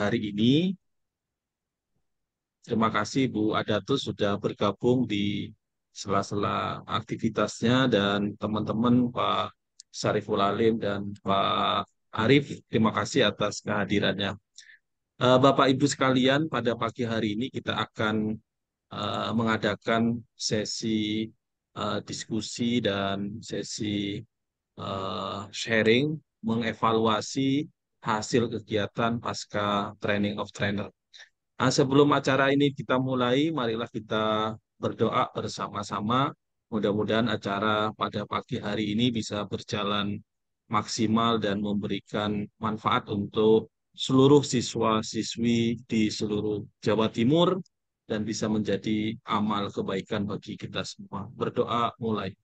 hari ini. Terima kasih Bu Adatus sudah bergabung di sela-sela aktivitasnya dan teman-teman Pak Syariful Alim dan Pak Arif. Terima kasih atas kehadirannya. Bapak Ibu sekalian, pada pagi hari ini kita akan mengadakan sesi diskusi dan sesi sharing mengevaluasi hasil kegiatan pasca Training of Trainer. Sebelum acara ini kita mulai, marilah kita berdoa bersama-sama. Mudah-mudahan acara pada pagi hari ini bisa berjalan maksimal dan memberikan manfaat untuk seluruh siswa-siswi di seluruh Jawa Timur dan bisa menjadi amal kebaikan bagi kita semua. Berdoa mulai.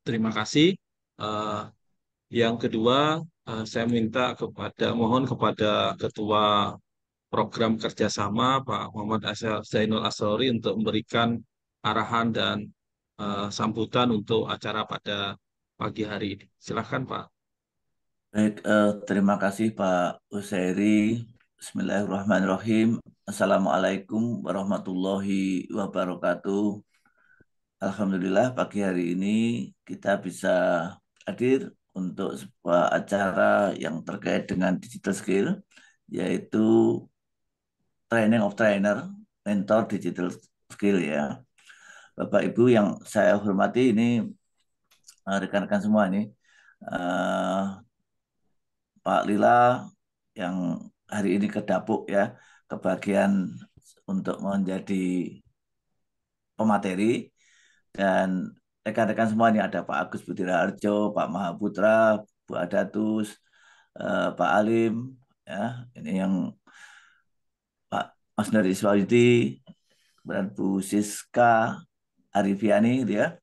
Terima kasih. Eh, yang kedua, saya minta mohon kepada Ketua Program Kerjasama Pak Muhammad Zainul Asrori untuk memberikan arahan dan sambutan untuk acara pada pagi hari ini. Silakan Pak. Baik, terima kasih Pak Usairi. Bismillahirrahmanirrahim. Assalamualaikum warahmatullahi wabarakatuh. Alhamdulillah pagi hari ini kita bisa hadir untuk sebuah acara yang terkait dengan digital skill, yaitu Training of Trainer, Mentor Digital Skill ya. Bapak Ibu yang saya hormati ini, rekan-rekan semua ini, eh, Pak Lila yang hari ini ke Dapuk ya, kebagian untuk menjadi pemateri, dan rekan-rekan semua ini ada Pak Agus Budi Raharjo, Pak Mahaputra, Bu Adatus, Pak Alim, ya ini yang Pak Masnur Iswadi dan Bu Siska Arifiani gitu ya.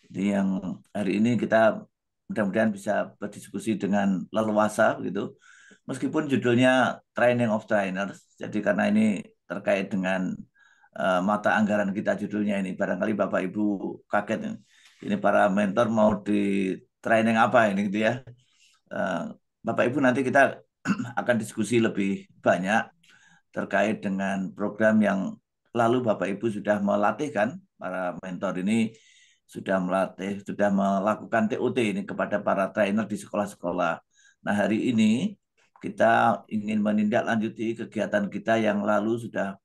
Jadi yang hari ini kita mudah-mudahan bisa berdiskusi dengan leluasa gitu. Meskipun judulnya Training of Trainers, jadi karena ini terkait dengan mata anggaran kita judulnya ini, barangkali Bapak Ibu kaget ini para mentor mau di training apa ini gitu ya. Uh, Bapak Ibu nanti kita akan diskusi lebih banyak terkait dengan program yang lalu Bapak Ibu sudah melatih kan, para mentor ini sudah melatih, sudah melakukan TOT ini kepada para trainer di sekolah-sekolah. Nah, hari ini kita ingin menindaklanjuti kegiatan kita yang lalu sudah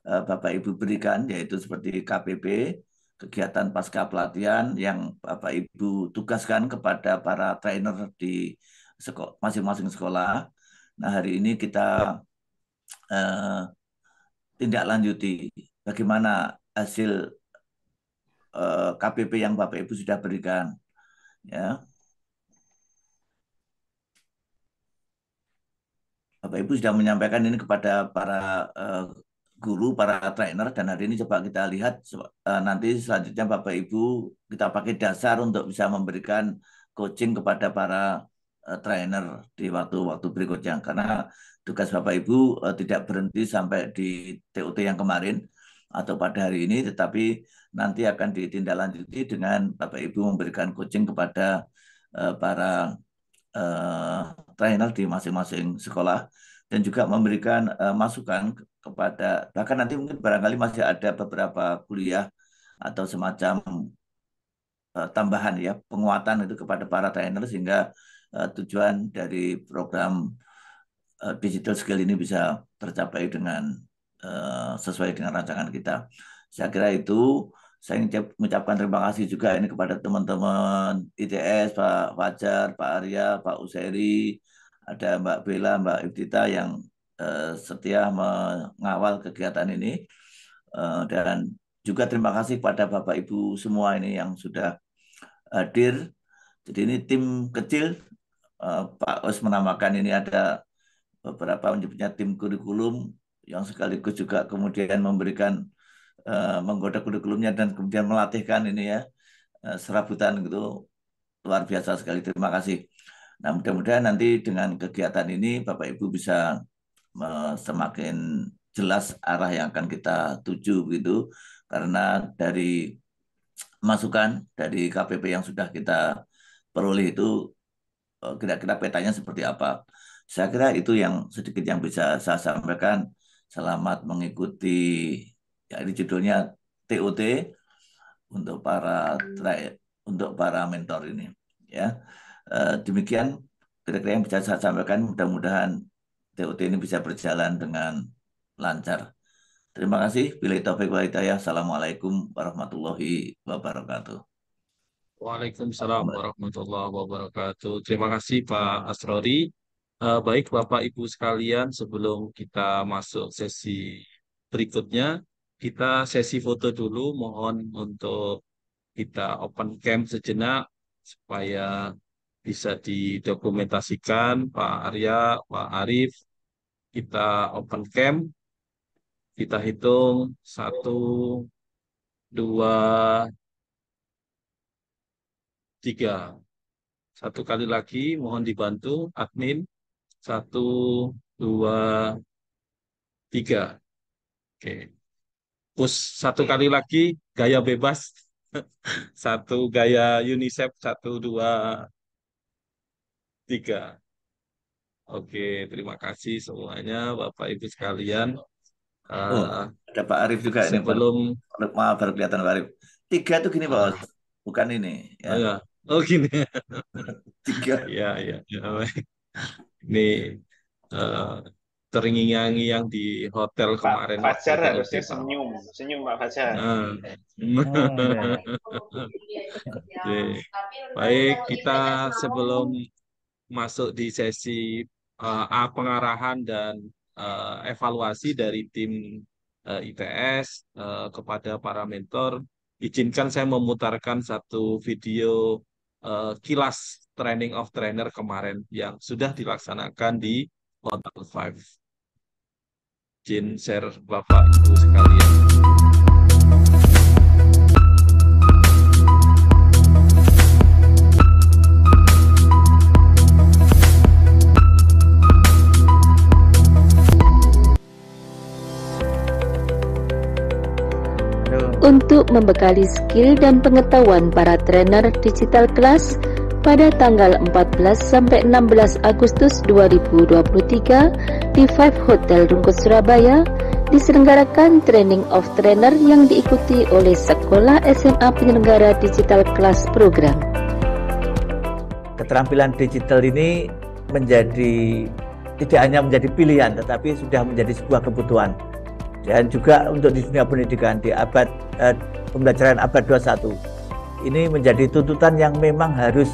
Bapak Ibu berikan, yaitu seperti KPP, kegiatan pasca pelatihan yang Bapak Ibu tugaskan kepada para trainer di masing-masing sekolah. Nah, hari ini kita eh, tindak lanjuti bagaimana hasil KPP yang Bapak Ibu sudah berikan. Ya, Bapak Ibu sudah menyampaikan ini kepada para guru, para trainer, dan hari ini coba kita lihat nanti selanjutnya Bapak Ibu kita pakai dasar untuk bisa memberikan coaching kepada para trainer di waktu-waktu berikutnya. Karena tugas Bapak Ibu tidak berhenti sampai di TOT yang kemarin atau pada hari ini, tetapi nanti akan ditindaklanjuti dengan Bapak Ibu memberikan coaching kepada para uh, trainer di masing-masing sekolah dan juga memberikan masukan kepada, bahkan nanti mungkin barangkali masih ada beberapa kuliah atau semacam tambahan ya, penguatan itu kepada para trainer sehingga tujuan dari program digital skill ini bisa tercapai dengan sesuai dengan rancangan kita. Saya kira itu. Saya mengucapkan terima kasih juga ini kepada teman-teman ITS, Pak Fajar, Pak Arya, Pak Usairi, ada Mbak Bella, Mbak Iftita yang setia mengawal kegiatan ini. Dan juga terima kasih kepada Bapak Ibu semua ini yang sudah hadir. Jadi ini tim kecil, Pak Os menamakan ini ada beberapa menyebutnya tim kurikulum yang sekaligus juga kemudian memberikan menggoda kurikulumnya dan kemudian melatihkan ini ya serabutan gitu, luar biasa sekali. Terima kasih. Nah, mudah-mudahan nanti dengan kegiatan ini Bapak Ibu bisa semakin jelas arah yang akan kita tuju gitu, karena dari masukan dari KPP yang sudah kita peroleh itu kira-kira petanya seperti apa. Saya kira itu yang sedikit yang bisa saya sampaikan. Selamat mengikuti, ya ini judulnya TOT untuk para mentor ini. Ya, demikian kira-kira yang bisa saya sampaikan. Mudah-mudahan TOT ini bisa berjalan dengan lancar. Terima kasih. Bila taufik wal hidayah. Assalamualaikum warahmatullahi wabarakatuh. Waalaikumsalam warahmatullahi wabarakatuh. Terima kasih Pak Asrori. Baik Bapak Ibu sekalian, sebelum kita masuk sesi berikutnya, kita sesi foto dulu. Mohon untuk kita open cam sejenak supaya bisa didokumentasikan. Pak Arya, Pak Arif, kita open cam. Kita hitung 1, 2, 3. Satu kali lagi, mohon dibantu admin. 1, 2, 3. Oke. Push satu kali lagi, gaya bebas. Satu gaya UNICEF, 1, 2, 3. Oke, terima kasih semuanya, Bapak Ibu sekalian. Oh, ada Pak Arif juga ini. Sebelum maaf baru kelihatan Pak Arif. 3 itu gini Pak, bukan ini. Ya. Oh, ya. Oh gini. 3. Ya. Ini terngiang-ngiang di hotel kemarin. Pak Fajar harusnya senyum Pak Fajar. Baik, kita sebelum masuk di sesi pengarahan dan evaluasi dari tim ITS kepada para mentor, izinkan saya memutarkan satu video kilas training of trainer kemarin yang sudah dilaksanakan di Hotel 5. Izin share Bapak Ibu sekalian. Untuk membekali skill dan pengetahuan para trainer digital kelas pada tanggal 14 sampai 16 Agustus 2023 di Five Hotel Rungkut Surabaya diselenggarakan training of trainer yang diikuti oleh Sekolah SMA Penyelenggara Digital Kelas Program. Keterampilan digital ini tidak hanya menjadi pilihan tetapi sudah menjadi sebuah kebutuhan. Dan juga untuk di dunia pendidikan di pembelajaran abad 21 ini menjadi tuntutan yang memang harus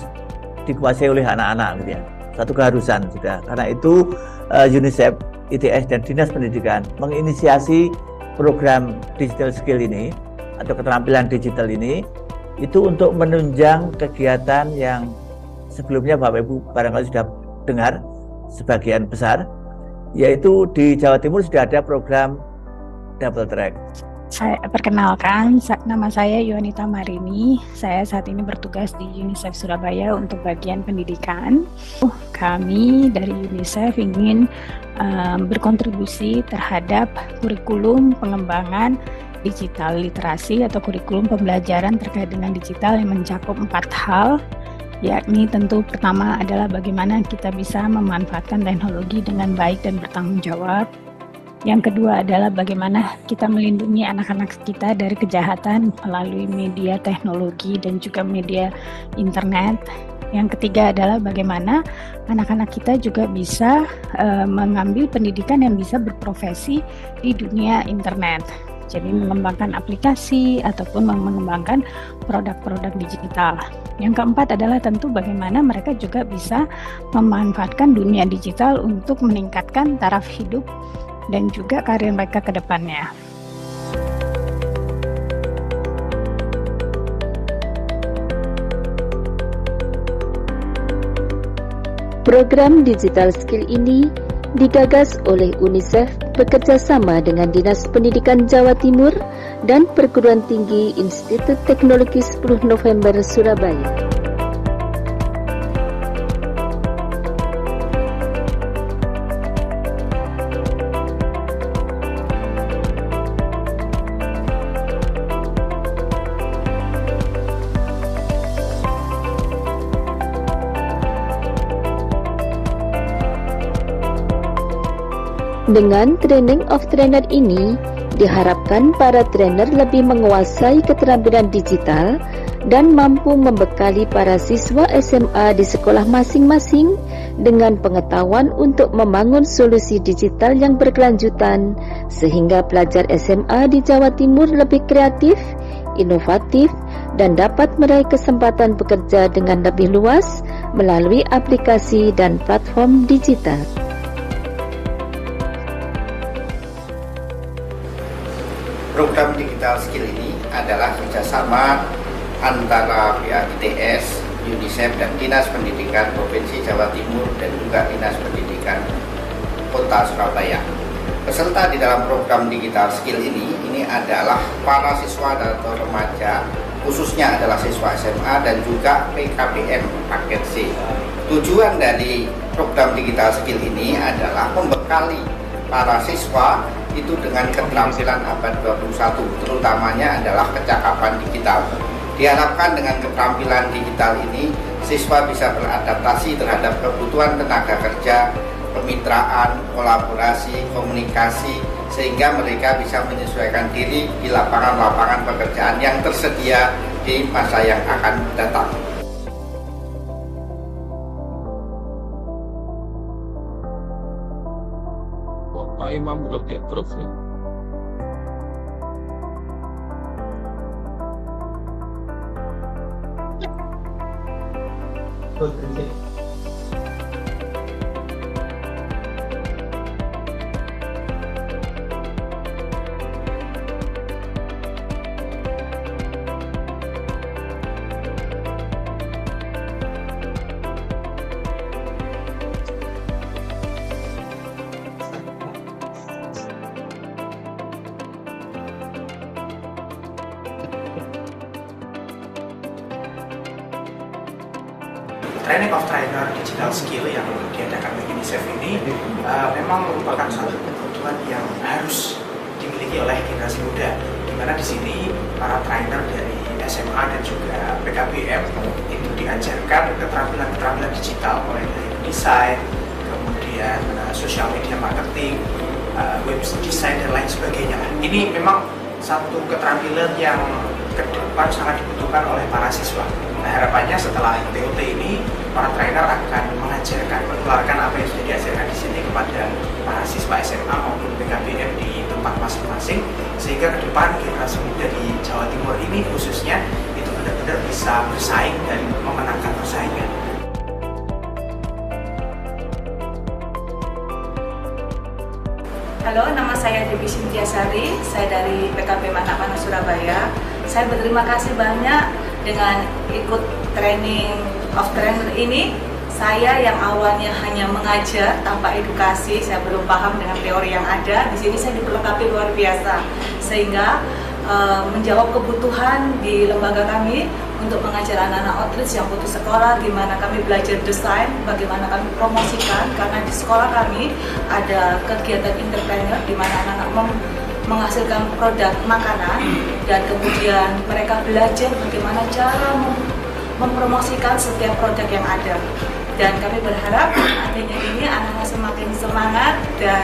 dikuasai oleh anak-anak gitu ya. Satu keharusan sudah. Karena itu UNICEF, ITS dan Dinas Pendidikan menginisiasi program digital skill ini atau keterampilan digital ini itu untuk menunjang kegiatan yang sebelumnya Bapak Ibu barangkali sudah dengar sebagian besar, yaitu di Jawa Timur sudah ada program double track. Saya perkenalkan, nama saya Yuanita Marini. Saya saat ini bertugas di UNICEF Surabaya untuk bagian pendidikan. Kami dari UNICEF ingin berkontribusi terhadap kurikulum pengembangan digital literasi atau kurikulum pembelajaran terkait dengan digital yang mencakup 4 hal, yakni tentu pertama adalah bagaimana kita bisa memanfaatkan teknologi dengan baik dan bertanggung jawab. Yang kedua adalah bagaimana kita melindungi anak-anak kita dari kejahatan melalui media teknologi dan juga media internet. Yang ketiga adalah bagaimana anak-anak kita juga bisa mengambil pendidikan yang bisa berprofesi di dunia internet. Jadi mengembangkan aplikasi ataupun mengembangkan produk-produk digital. Yang keempat adalah tentu bagaimana mereka juga bisa memanfaatkan dunia digital untuk meningkatkan taraf hidup dan juga karir mereka ke depannya. Program digital skill ini digagas oleh UNICEF bekerja sama dengan Dinas Pendidikan Jawa Timur dan Perguruan Tinggi Institut Teknologi 10 November Surabaya. Dengan training of trainer ini, diharapkan para trainer lebih menguasai keterampilan digital dan mampu membekali para siswa SMA di sekolah masing-masing dengan pengetahuan untuk membangun solusi digital yang berkelanjutan, sehingga pelajar SMA di Jawa Timur lebih kreatif, inovatif, dan dapat meraih kesempatan bekerja dengan lebih luas melalui aplikasi dan platform digital. Program digital skill ini adalah kerjasama antara pihak ITS, UNICEF, dan Dinas Pendidikan Provinsi Jawa Timur dan juga Dinas Pendidikan Kota Surabaya. Peserta di dalam program digital skill ini adalah para siswa atau remaja, khususnya adalah siswa SMA dan juga PKBM paket C. Tujuan dari program digital skill ini adalah membekali para siswa itu dengan keterampilan abad 21, terutamanya adalah kecakapan digital. Diharapkan dengan keterampilan digital ini, siswa bisa beradaptasi terhadap kebutuhan tenaga kerja, kemitraan, kolaborasi, komunikasi, sehingga mereka bisa menyesuaikan diri di lapangan-lapangan pekerjaan yang tersedia di masa yang akan datang. Pak Imam belum di-approve ya. Training of Trainer Digital Skill yang diadakan oleh UNICEF ini memang merupakan satu kebutuhan yang harus dimiliki oleh generasi muda, di mana di sini para trainer dari SMA dan juga PKBM itu diajarkan keterampilan digital mulai dari desain, kemudian social media marketing, web design dan lain sebagainya. Ini memang satu keterampilan yang ke depan sangat dibutuhkan oleh para siswa. Nah, harapannya setelah TOT ini, para trainer akan mengajarkan, menularkan apa yang sudah diajarkan di sini kepada para siswa SMA maupun PKBM di tempat masing-masing, sehingga ke depan generasi muda di Jawa Timur ini khususnya itu benar-benar bisa bersaing dan memenangkan persaingan. Halo, nama saya Dewi Cynthia Sari, saya dari PKB Anak Panah Surabaya. Saya berterima kasih banyak dengan ikut training of trainer ini. Saya yang awalnya hanya mengajar tanpa edukasi, saya belum paham dengan teori yang ada. Di sini saya diperlengkapi luar biasa, sehingga menjawab kebutuhan di lembaga kami untuk mengajar anak-anak outreach yang putus sekolah, gimana kami belajar desain, bagaimana kami promosikan, karena di sekolah kami ada kegiatan entrepreneur di mana anak-anak menghasilkan produk makanan dan kemudian mereka belajar bagaimana cara mempromosikan setiap produk yang ada. Dan kami berharap adanya ini anak-anak semakin semangat dan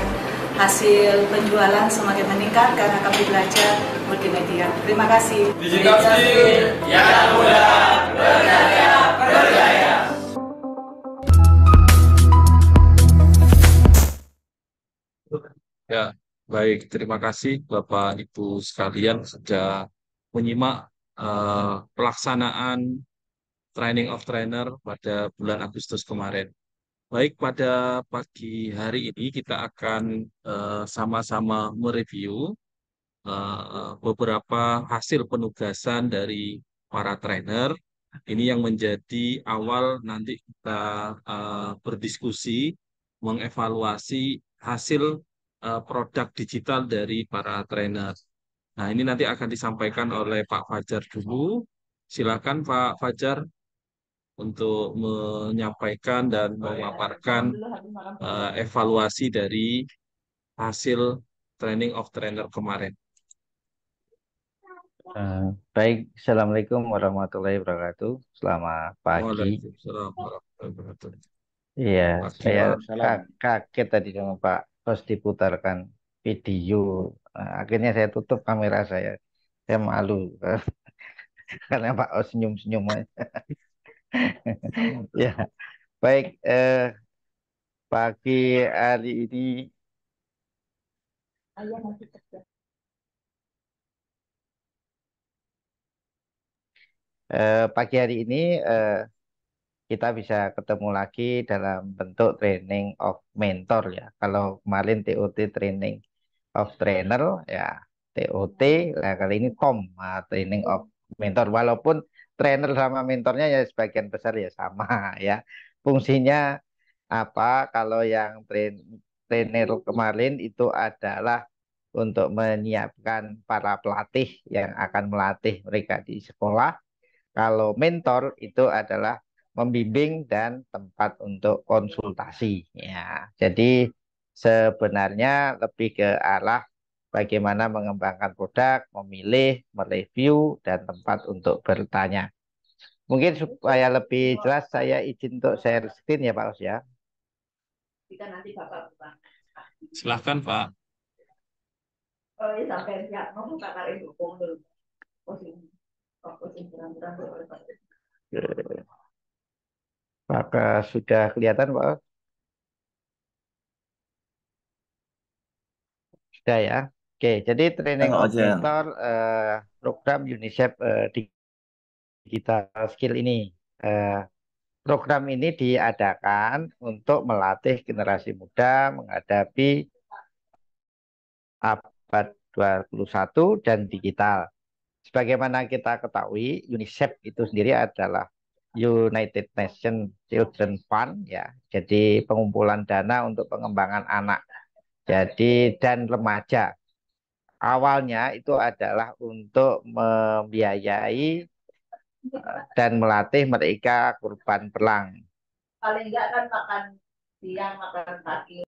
hasil penjualan semakin meningkat karena kami belajar multimedia. Terima kasih. Digital skill yang mudah berkarya berjaya. Ya, baik. Terima kasih Bapak Ibu sekalian sudah menyimak pelaksanaan training of trainer pada bulan Agustus kemarin. Baik, pada pagi hari ini kita akan sama-sama mereview beberapa hasil penugasan dari para trainer. Ini yang menjadi awal nanti kita berdiskusi, mengevaluasi hasil produk digital dari para trainer. Nah, ini nanti akan disampaikan oleh Pak Fajar dulu. Silakan Pak Fajar untuk menyampaikan dan memaparkan evaluasi dari hasil training of trainer kemarin. Baik, Assalamualaikum warahmatullahi wabarakatuh. Selamat pagi. Waalaikumsalam warahmatullahi wabarakatuh. Iya, saya kaget tadi sama Pak terus diputarkan video. Nah, akhirnya saya tutup kamera saya malu karena Pak Os senyum-senyum aja. Ya, baik, pagi hari ini pagi hari ini kita bisa ketemu lagi dalam bentuk training of mentor ya. Kalau kemarin TOT training of trainer ya, TOT, nah kali ini TOM, training of mentor. Walaupun trainer sama mentornya ya sebagian besar ya sama ya. Fungsinya apa? Kalau yang trainer kemarin itu adalah untuk menyiapkan para pelatih yang akan melatih mereka di sekolah. Kalau mentor itu adalah membimbing dan tempat untuk konsultasi. Ya, jadi sebenarnya lebih ke arah bagaimana mengembangkan produk, memilih, mereview, dan tempat untuk bertanya. Mungkin supaya lebih jelas saya izin untuk share screen ya Pak Os ya. Silahkan Pak. Apakah sudah kelihatan Pak Os? Sudah ya. Oke, jadi training Kalau of aja. mentor program UNICEF digital skill ini. Eh, Program ini diadakan untuk melatih generasi muda menghadapi abad 21 dan digital. Sebagaimana kita ketahui, UNICEF itu sendiri adalah United Nations Children Fund ya. Jadi pengumpulan dana untuk pengembangan anak. Jadi dan remaja. Awalnya itu adalah untuk membiayai dan melatih mereka korban perang. Paling enggak kan makan siang, makan pagi.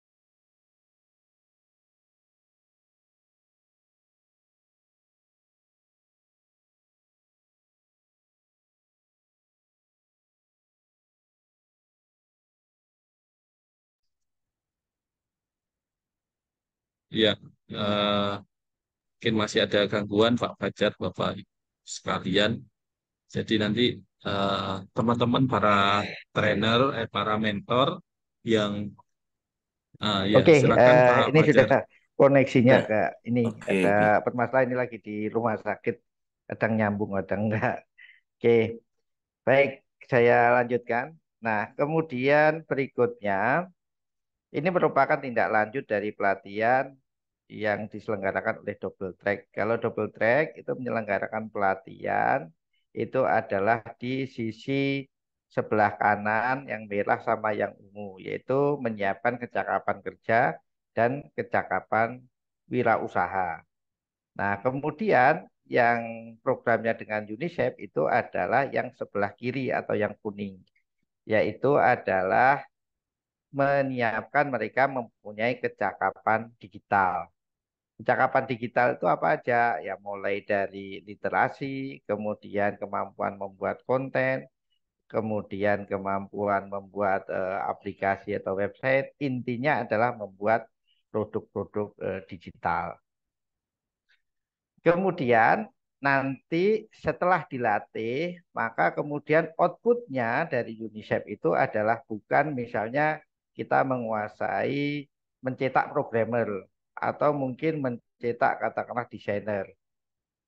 Ya, mungkin masih ada gangguan Pak Fajar, Bapak sekalian. Jadi nanti teman-teman para trainer, para mentor yang ya Oke, silakan Pak ini sudah Fajar. koneksinya Ya, ke ini oke. ada permasalahan ini lagi di rumah sakit, kadang nyambung, kadang enggak. Oke, baik, saya lanjutkan. Nah, kemudian berikutnya ini merupakan tindak lanjut dari pelatihan yang diselenggarakan oleh Double Track. Kalau Double Track itu menyelenggarakan pelatihan itu adalah di sisi sebelah kanan yang merah sama yang ungu, yaitu menyiapkan kecakapan kerja dan kecakapan wirausaha. Nah, kemudian yang programnya dengan UNICEF itu adalah yang sebelah kiri atau yang kuning, yaitu adalah menyiapkan mereka mempunyai kecakapan digital. Kecakapan digital itu apa aja? Ya mulai dari literasi, kemudian kemampuan membuat konten, kemudian kemampuan membuat aplikasi atau website. Intinya adalah membuat produk-produk digital. Kemudian nanti setelah dilatih, maka kemudian outputnya dari UNICEF itu adalah bukan misalnya kita menguasai mencetak programmer atau mungkin mencetak katakanlah desainer.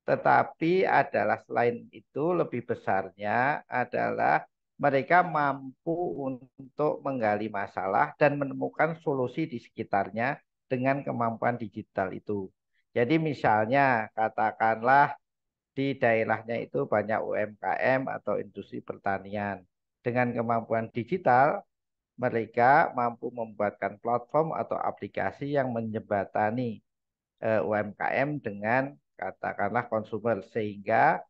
Tetapi adalah selain itu lebih besarnya adalah mereka mampu untuk menggali masalah dan menemukan solusi di sekitarnya dengan kemampuan digital itu. Jadi misalnya katakanlah di daerahnya itu banyak UMKM atau industri pertanian. Dengan kemampuan digital, mereka mampu membuatkan platform atau aplikasi yang menjembatani UMKM dengan katakanlah konsumer sehingga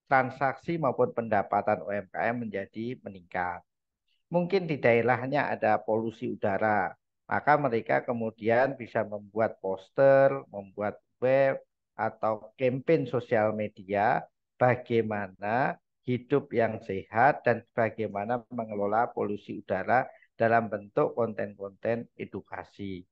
transaksi maupun pendapatan UMKM menjadi meningkat. Mungkin di daerahnya ada polusi udara, maka mereka kemudian bisa membuat poster, membuat web, atau campaign sosial media bagaimana hidup yang sehat dan bagaimana mengelola polusi udara dalam bentuk konten-konten edukasi.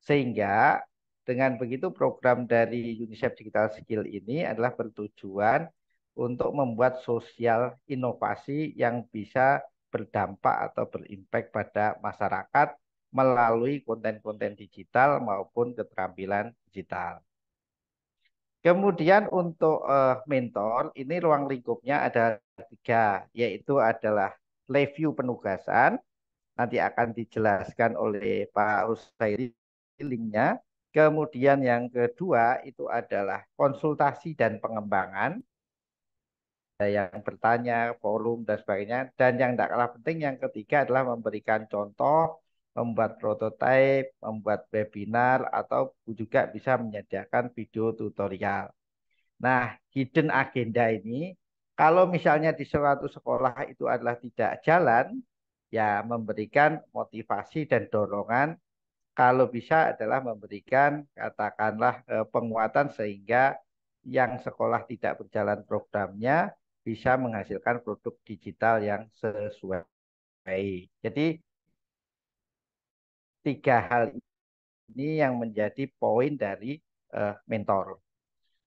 Sehingga dengan begitu program dari UNICEF Digital Skill ini adalah bertujuan untuk membuat sosial inovasi yang bisa berdampak atau berimpact pada masyarakat melalui konten-konten digital maupun keterampilan digital. Kemudian untuk mentor, ini ruang lingkupnya ada 3, yaitu adalah review penugasan, nanti akan dijelaskan oleh Pak Husairi linknya. Kemudian yang kedua itu adalah konsultasi dan pengembangan, yang bertanya, forum, dan sebagainya. Dan yang tidak kalah penting, yang ketiga adalah memberikan contoh, membuat prototipe, membuat webinar, atau juga bisa menyediakan video tutorial. Nah, hidden agenda ini, kalau misalnya di suatu sekolah itu adalah tidak jalan, ya memberikan motivasi dan dorongan, kalau bisa adalah memberikan katakanlah penguatan sehingga yang sekolah tidak berjalan programnya bisa menghasilkan produk digital yang sesuai. Jadi 3 hal ini yang menjadi poin dari mentor.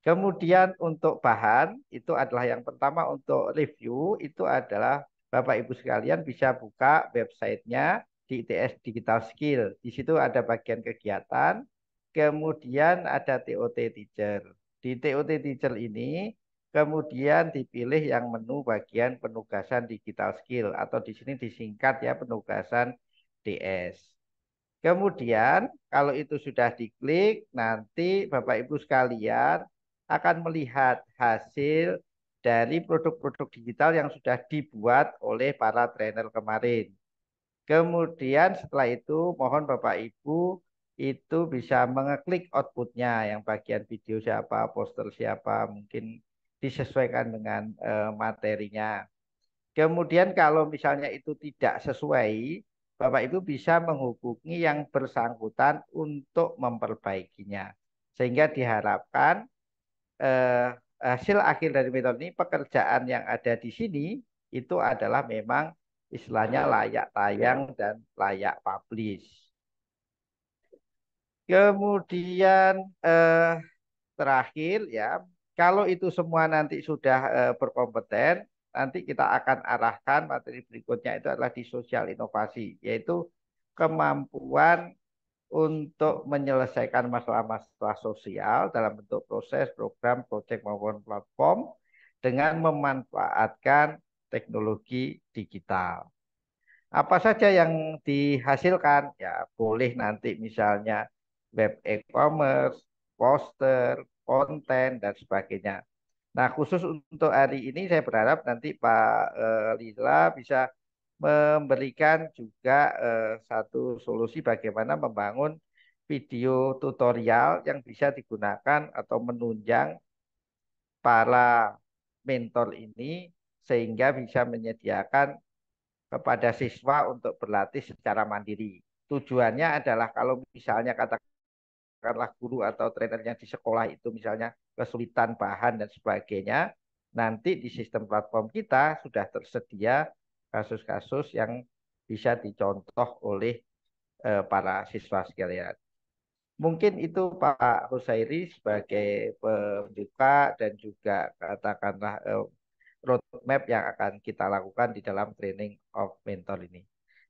Kemudian untuk bahan itu adalah yang pertama untuk review itu adalah Bapak Ibu sekalian bisa buka websitenya di ITS Digital Skill. Di situ ada bagian kegiatan, kemudian ada TOT Teacher. Di TOT Teacher ini kemudian dipilih yang menu bagian penugasan digital skill atau di sini disingkat ya penugasan DS. Kemudian kalau itu sudah diklik, nanti Bapak Ibu sekalian akan melihat hasil dari produk-produk digital yang sudah dibuat oleh para trainer kemarin. Kemudian setelah itu mohon Bapak Ibu itu bisa mengeklik outputnya, yang bagian video siapa, poster siapa, mungkin disesuaikan dengan materinya. Kemudian kalau misalnya itu tidak sesuai, Bapak Ibu bisa menghubungi yang bersangkutan untuk memperbaikinya. Sehingga diharapkan hasil akhir dari metode ini, pekerjaan yang ada di sini itu adalah memang istilahnya layak tayang dan layak publish. Kemudian terakhir ya, kalau itu semua nanti sudah berkompeten, nanti kita akan arahkan materi berikutnya itu adalah di sosial inovasi, yaitu kemampuan untuk menyelesaikan masalah-masalah sosial dalam bentuk proses, program, proyek maupun platform dengan memanfaatkan teknologi digital. Apa saja yang dihasilkan? Ya, boleh nanti misalnya web e-commerce, poster, konten, dan sebagainya. Nah, khusus untuk hari ini saya berharap nanti Pak Lila bisa memberikan juga satu solusi bagaimana membangun video tutorial yang bisa digunakan atau menunjang para mentor ini sehingga bisa menyediakan kepada siswa untuk berlatih secara mandiri. Tujuannya adalah kalau misalnya katakanlah guru atau trainernya di sekolah itu misalnya kesulitan bahan dan sebagainya, nanti di sistem platform kita sudah tersedia kasus-kasus yang bisa dicontoh oleh para siswa sekalian. Mungkin itu Pak Husairi sebagai pembuka dan juga katakanlah roadmap yang akan kita lakukan di dalam training of mentor ini.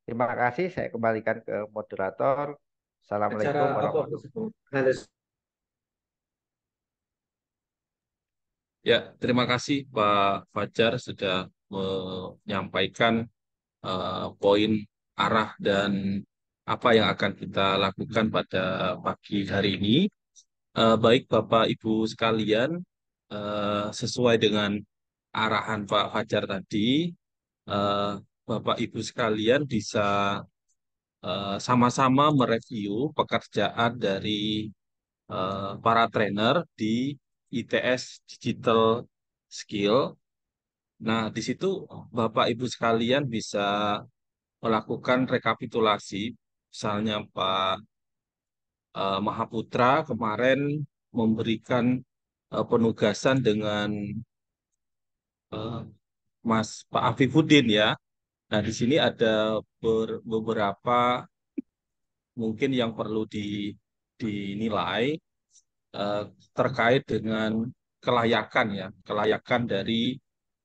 Terima kasih, saya kembalikan ke moderator. Assalamualaikum warahmatullahi wabarakatuh. Ya, terima kasih Pak Fajar sudah menyampaikan poin arah dan apa yang akan kita lakukan pada pagi hari ini. Baik Bapak Ibu sekalian, sesuai dengan arahan Pak Fajar tadi, Bapak Ibu sekalian bisa sama-sama mereview pekerjaan dari para trainer di ITS Digital Skill. Nah, di situ Bapak Ibu sekalian bisa melakukan rekapitulasi. Misalnya Pak Mahaputra kemarin memberikan penugasan dengan Mas Pak Afifuddin ya. Nah, di sini ada beberapa mungkin yang perlu dinilai terkait dengan kelayakan ya, kelayakan dari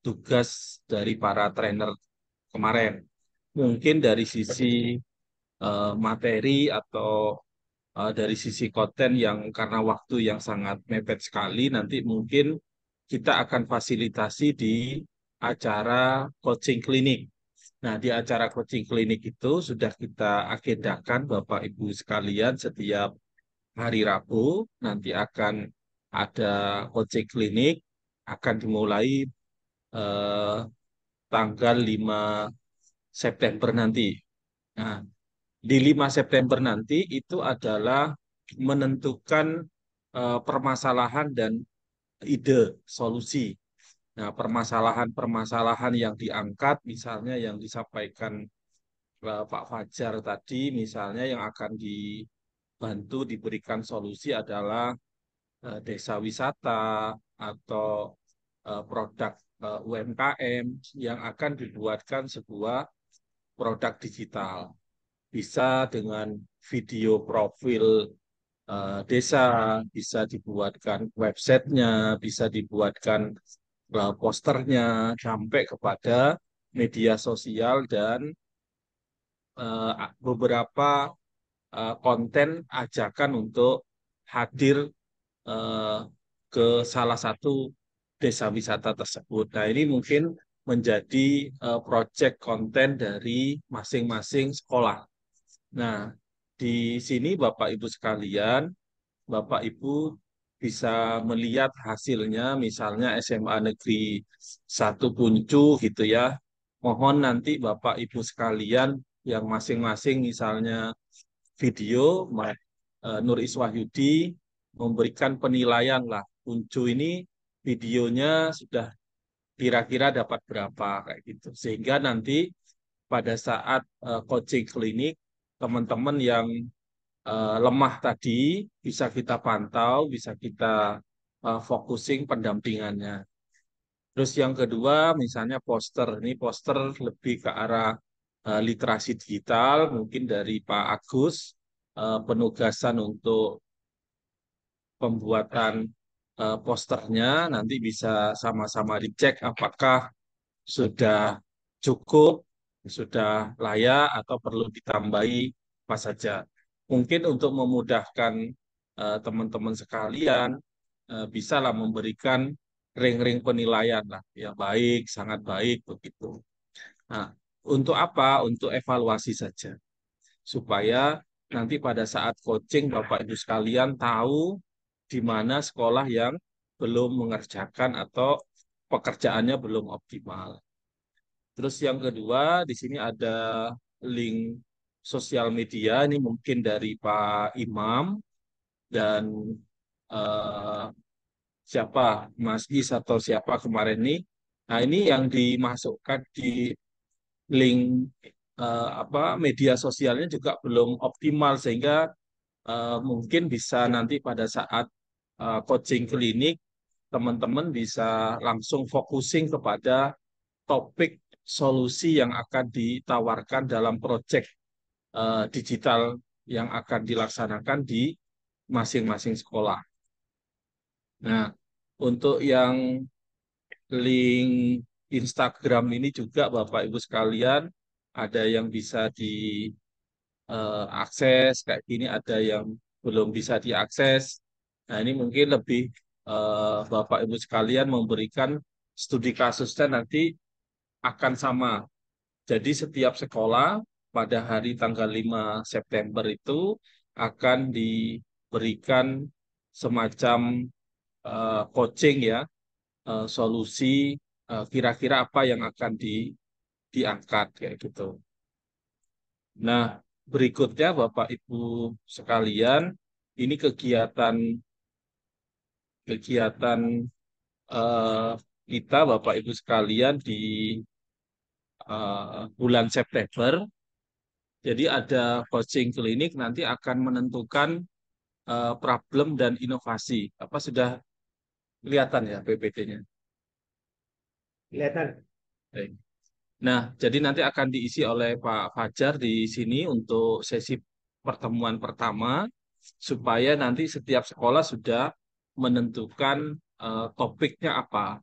tugas dari para trainer kemarin. Mungkin dari sisi materi atau dari sisi konten yang karena waktu yang sangat mepet sekali, nanti mungkin kita akan fasilitasi di acara coaching klinik. Nah, di acara coaching klinik itu sudah kita agendakan Bapak Ibu sekalian setiap hari Rabu nanti akan ada coaching klinik, akan dimulai eh, tanggal 5 September nanti. Nah, di 5 September nanti itu adalah menentukan permasalahan dan ide solusi. Nah, permasalahan-permasalahan yang diangkat, misalnya yang disampaikan Pak Fajar tadi, misalnya yang akan dibantu diberikan solusi adalah desa wisata atau produk UMKM yang akan dibuatkan sebuah produk digital. Bisa dengan video profil desa, bisa dibuatkan websitenya, bisa dibuatkan posternya, sampai kepada media sosial dan beberapa konten ajakan untuk hadir eh, ke salah satu desa wisata tersebut. Nah, ini mungkin menjadi proyek konten dari masing-masing sekolah. Nah, di sini Bapak Ibu sekalian, Bapak Ibu bisa melihat hasilnya, misalnya SMA Negeri 1 Puncu gitu ya. Mohon nanti Bapak Ibu sekalian yang masing-masing misalnya video, Nur Iswahyudi memberikan penilaian lah. Puncu ini videonya sudah kira-kira dapat berapa kayak gitu. Sehingga nanti pada saat coaching klinik, teman-teman yang lemah tadi bisa kita pantau, bisa kita focusing pendampingannya. Terus yang kedua, misalnya poster. Ini poster lebih ke arah literasi digital, mungkin dari Pak Agus, penugasan untuk pembuatan posternya, nanti bisa sama-sama dicek apakah sudah cukup, sudah layak, atau perlu ditambahi apa saja. Mungkin untuk memudahkan teman-teman sekalian, bisalah memberikan ring-ring penilaian lah, ya baik, sangat baik begitu. Nah, untuk apa? Untuk evaluasi saja, supaya nanti pada saat coaching Bapak Ibu sekalian tahu di mana sekolah yang belum mengerjakan atau pekerjaannya belum optimal. Terus yang kedua, di sini ada link sosial media, ini mungkin dari Pak Imam dan eh, siapa, Mas Is atau siapa kemarin ini. Nah, ini yang dimasukkan di link media sosialnya juga belum optimal, sehingga mungkin bisa nanti pada saat coaching klinik, teman-teman bisa langsung focusing kepada topik solusi yang akan ditawarkan dalam proyek digital yang akan dilaksanakan di masing-masing sekolah. Nah, untuk yang link Instagram ini juga Bapak Ibu sekalian, ada yang bisa diakses kayak gini, ada yang belum bisa diakses. Nah, ini mungkin lebih Bapak Ibu sekalian memberikan studi kasusnya nanti akan sama. Jadi setiap sekolah pada hari tanggal 5 September itu akan diberikan semacam coaching ya, solusi kira-kira apa yang akan diangkat kayak gitu. Nah, berikutnya Bapak Ibu sekalian, ini kegiatan kita Bapak Ibu sekalian di bulan September. Jadi ada coaching klinik nanti akan menentukan problem dan inovasi. Apa sudah kelihatan ya PPT-nya? Kelihatan. Baik. Nah, jadi nanti akan diisi oleh Pak Fajar di sini untuk sesi pertemuan pertama. supaya nanti setiap sekolah sudah menentukan topiknya apa.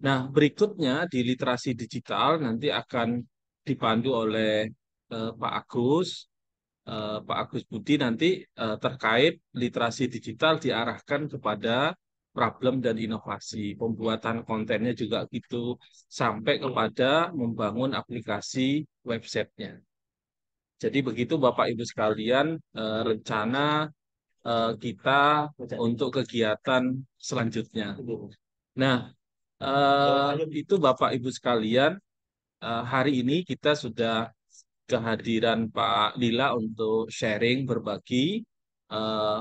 Nah, berikutnya di literasi digital nanti akan dipandu oleh Pak Agus. Pak Agus Budi nanti terkait literasi digital diarahkan kepada problem dan inovasi. Pembuatan kontennya juga gitu, sampai kepada membangun aplikasi websitenya. Jadi begitu Bapak Ibu sekalian, rencana kita untuk kegiatan selanjutnya. Nah, itu Bapak Ibu sekalian, hari ini kita sudah kehadiran Pak Lila untuk sharing, berbagi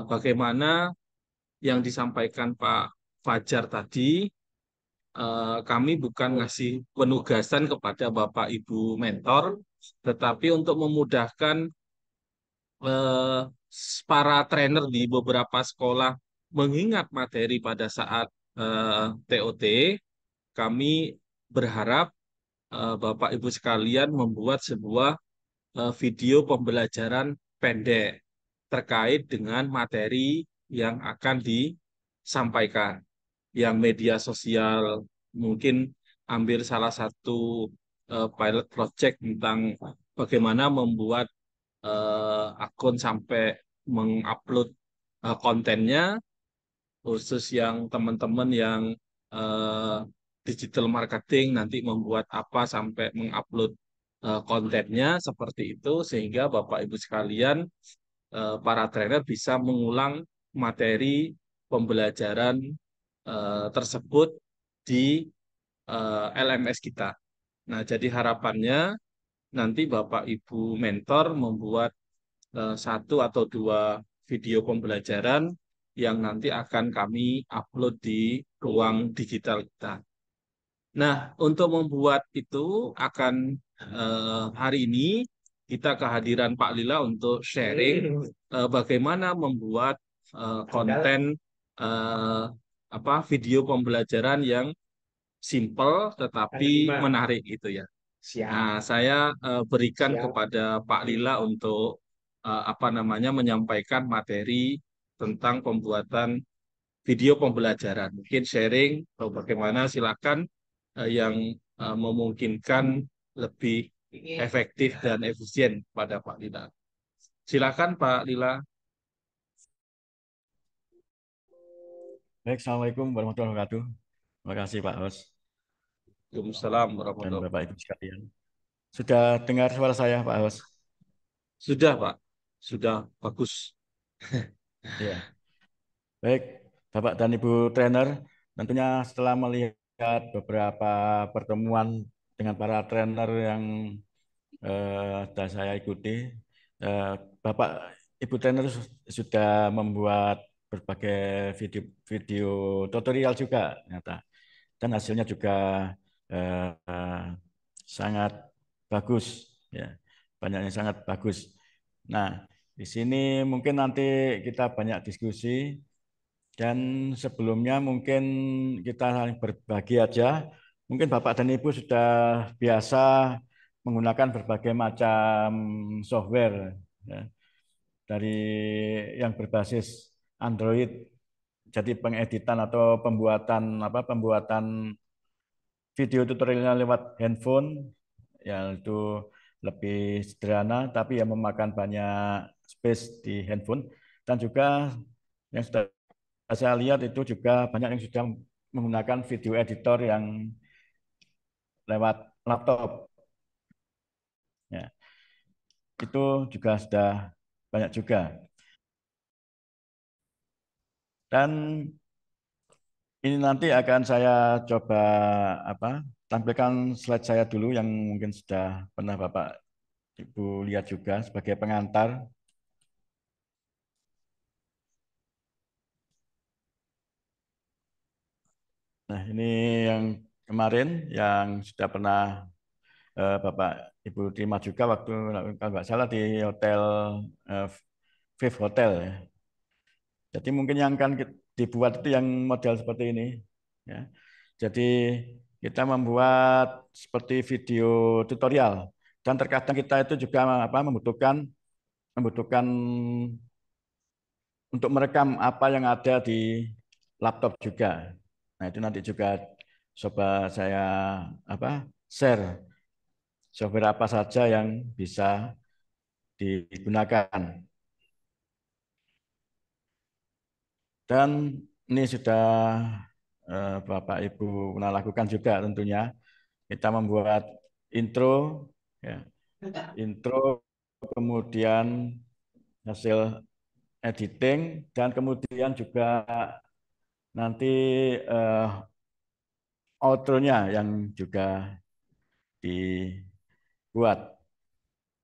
bagaimana yang disampaikan Pak Fajar tadi. Kami bukan ngasih penugasan kepada Bapak Ibu mentor, tetapi untuk memudahkan eh, para trainer di beberapa sekolah mengingat materi pada saat TOT, kami berharap Bapak Ibu sekalian membuat sebuah video pembelajaran pendek terkait dengan materi yang akan disampaikan. Yang media sosial mungkin ambil salah satu pilot project tentang bagaimana membuat akun sampai mengupload kontennya, khusus yang teman-teman yang eh, digital marketing nanti membuat apa sampai mengupload kontennya seperti itu, sehingga Bapak Ibu sekalian para trainer bisa mengulang materi pembelajaran tersebut di LMS kita. Nah, jadi harapannya nanti Bapak Ibu mentor membuat satu atau dua video pembelajaran yang nanti akan kami upload di ruang digital kita. Nah, untuk membuat itu akan hari ini kita kehadiran Pak Lila untuk sharing bagaimana membuat konten video pembelajaran yang simple tetapi menarik gitu ya. Nah, saya berikan kepada Pak Lila untuk menyampaikan materi tentang pembuatan video pembelajaran. Mungkin sharing atau bagaimana, silakan yang memungkinkan lebih efektif dan efisien pada Pak Lila. Silakan Pak Lila. Baik, Assalamualaikum warahmatullahi wabarakatuh. Terima kasih Pak Hos. Waalaikumsalam Dan warahmatullahi Bapak Ibu sekalian. Sudah dengar suara saya Pak Hos? Sudah Pak, sudah bagus. Ya. Baik, Bapak dan Ibu trainer, tentunya setelah melihat beberapa pertemuan dengan para trainer yang sudah saya ikuti, Bapak Ibu trainer sudah membuat berbagai video tutorial juga ternyata, dan hasilnya juga sangat bagus, ya, banyak yang sangat bagus. Nah, di sini mungkin nanti kita banyak diskusi, dan sebelumnya mungkin kita saling berbagi aja. Mungkin Bapak dan Ibu sudah biasa menggunakan berbagai macam software, ya, dari yang berbasis Android. Jadi pengeditan atau pembuatan video tutorialnya lewat handphone, ya itu lebih sederhana, tapi yang memakan banyak space di handphone. Dan juga yang sudah saya lihat itu juga banyak yang sudah menggunakan video editor yang lewat laptop. Ya, itu juga sudah banyak juga. Dan ini nanti akan saya coba tampilkan slide saya dulu yang mungkin sudah pernah Bapak Ibu lihat juga sebagai pengantar. Nah, ini yang kemarin yang sudah pernah Bapak Ibu terima juga waktu kalau nggak salah di hotel Viv Hotel ya. Jadi mungkin yang akan dibuat itu yang model seperti ini ya. Jadi kita membuat seperti video tutorial, dan terkadang kita itu juga membutuhkan untuk merekam apa yang ada di laptop juga. Nah, itu nanti juga coba saya share software apa saja yang bisa digunakan. Dan ini sudah Bapak Ibu pernah lakukan juga tentunya. Kita membuat intro, ya. Intro, kemudian hasil editing, dan kemudian juga nanti outro-nya yang juga dibuat.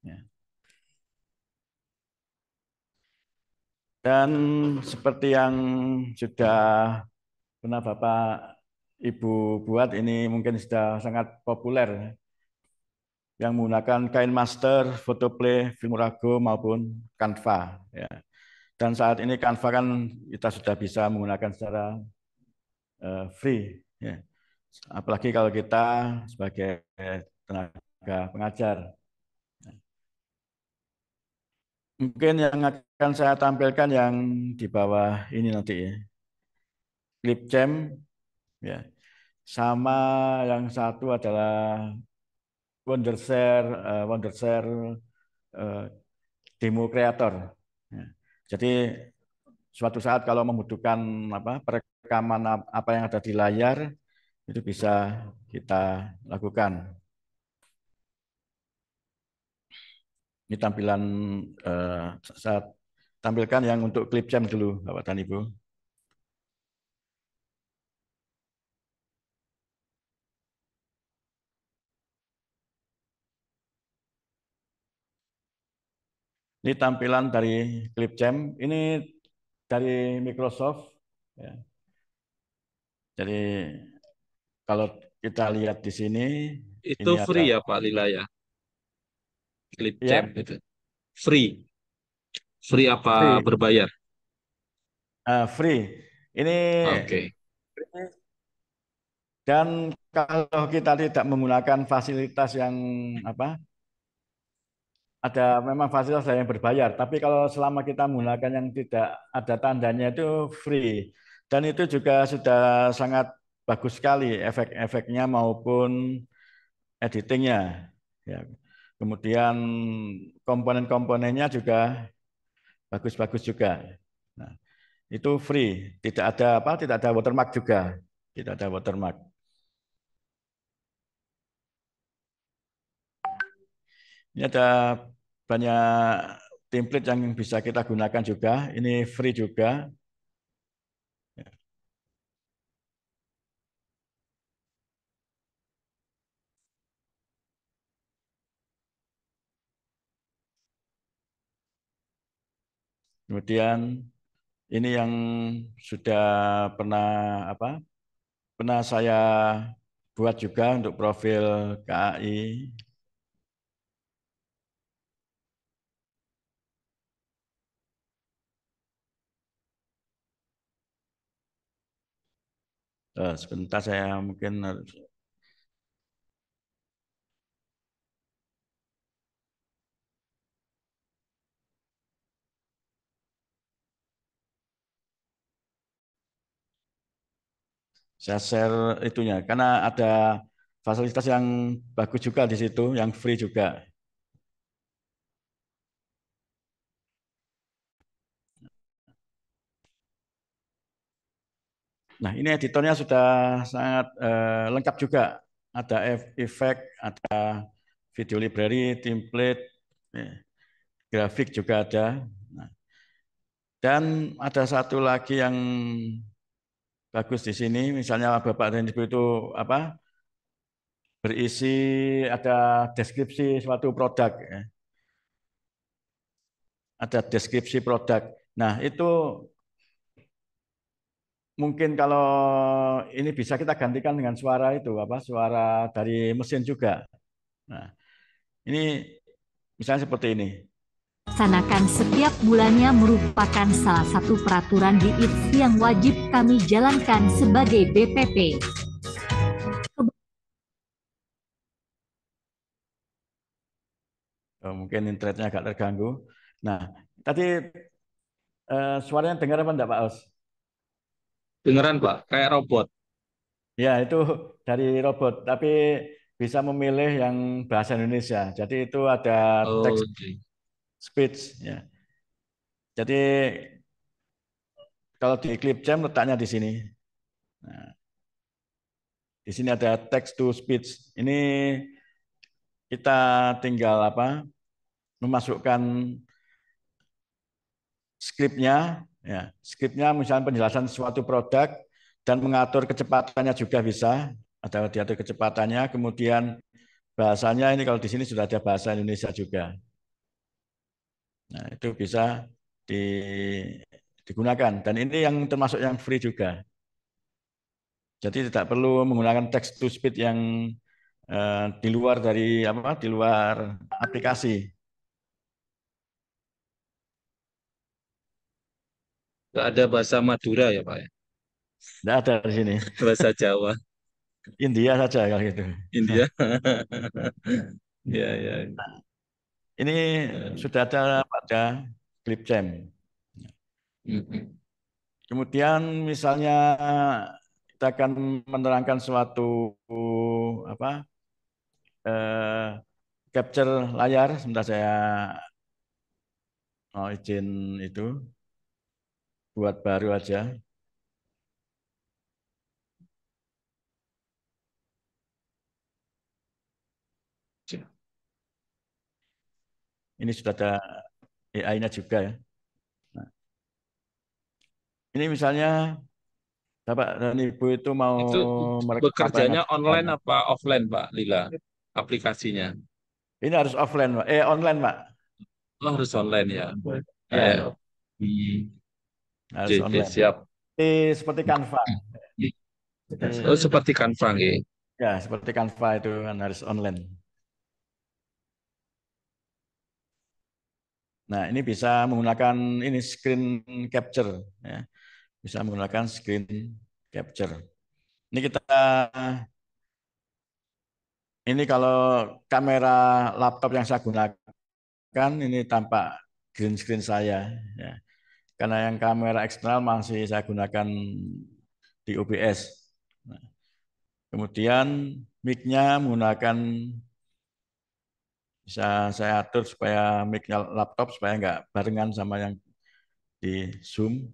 Ya. Dan seperti yang sudah pernah Bapak Ibu buat, ini mungkin sudah sangat populer, yang menggunakan KineMaster, Photoplay, Filmora Go maupun Canva. Ya. Dan saat ini Canva kan kita sudah bisa menggunakan secara free. Ya. Apalagi kalau kita sebagai tenaga pengajar. Mungkin yang akan saya tampilkan yang di bawah ini nanti ya. Clipchamp, ya. Sama yang satu adalah Wondershare Demo Creator. Ya. Jadi suatu saat kalau membutuhkan perekaman apa yang ada di layar, itu bisa kita lakukan. Ini tampilan saya tampilkan yang untuk Clipchamp dulu, Bapak dan Ibu. Ini tampilan dari Clipchamp. Ini dari Microsoft. Ya. Jadi kalau kita lihat di sini, itu ini free ada, ya Pak Lila ya? Clipchamp ya, itu free. Free apa free. berbayar? Free. Ini Oke. dan kalau kita tidak menggunakan fasilitas yang ada memang fasilitas yang berbayar, tapi kalau selama kita menggunakan yang tidak ada tandanya itu free. Dan itu juga sudah sangat bagus sekali efek-efeknya maupun editingnya. Ya. Kemudian komponen-komponennya juga bagus-bagus juga. Nah, itu free, tidak ada watermark juga, tidak ada watermark. Ini ada banyak template yang bisa kita gunakan juga. Ini free juga. Kemudian ini yang sudah pernah saya buat juga untuk profil KAI. Sebentar saya mungkin saya share itunya karena ada fasilitas yang bagus juga di situ, yang free juga. Nah, ini editornya sudah sangat lengkap juga. Ada efek, ada video library, template, grafik juga ada. Nah, dan ada satu lagi yang bagus di sini, misalnya Bapak dan Ibu itu berisi ada deskripsi suatu produk, ya. Ada deskripsi produk. Nah, itu mungkin kalau ini bisa kita gantikan dengan suara itu, suara dari mesin juga. Nah, ini misalnya seperti ini. Laksanakan setiap bulannya merupakan salah satu peraturan di ITS yang wajib kami jalankan sebagai BPP. Mungkin internetnya agak terganggu. Nah, tadi Suaranya dengar apa enggak Pak Aus? Dengeran Pak, kayak robot. Ya, itu dari robot, tapi bisa memilih yang bahasa Indonesia. Jadi itu ada text Okay. speech ya. Jadi kalau di Clipchamp letaknya di sini. Nah, di sini ada text to speech. Ini kita tinggal memasukkan skripnya, ya. Skripnya misalnya penjelasan suatu produk dan mengatur kecepatannya juga bisa. Ada diatur kecepatannya, kemudian bahasanya ini kalau di sini sudah ada bahasa Indonesia juga. Nah, itu bisa digunakan. Dan ini yang termasuk yang free juga. Jadi tidak perlu menggunakan text to speech yang di luar dari di luar aplikasi. Nggak ada bahasa Madura ya Pak ya? Tidak ada di sini. Bahasa Jawa. India saja kalau gitu. India. Ya, ya. Ini sudah ada pada Clipchamp. Kemudian misalnya kita akan menerangkan suatu capture layar. Sebentar saya mau izin itu buat baru aja. Ini sudah ada AI-nya juga ya. Nah, ini misalnya Bapak dan Ibu itu mau Itu merekam bekerjanya online apa offline Pak Lila? Aplikasinya? Ini harus offline, Pak. Online, Pak. Oh, harus online ya. Ya. Harus Oke, online. siap. Seperti Canva. Oh, seperti Canva ya. Ya, seperti Canva itu kan harus online. Nah, ini bisa menggunakan ini screen capture ya. Bisa menggunakan screen capture. Ini ini kalau kamera laptop yang saya gunakan ini tampak green screen saya ya. Karena yang kamera eksternal masih saya gunakan di OBS. Nah, kemudian mic-nya menggunakan bisa saya atur supaya mic-nya laptop supaya nggak barengan sama yang di Zoom.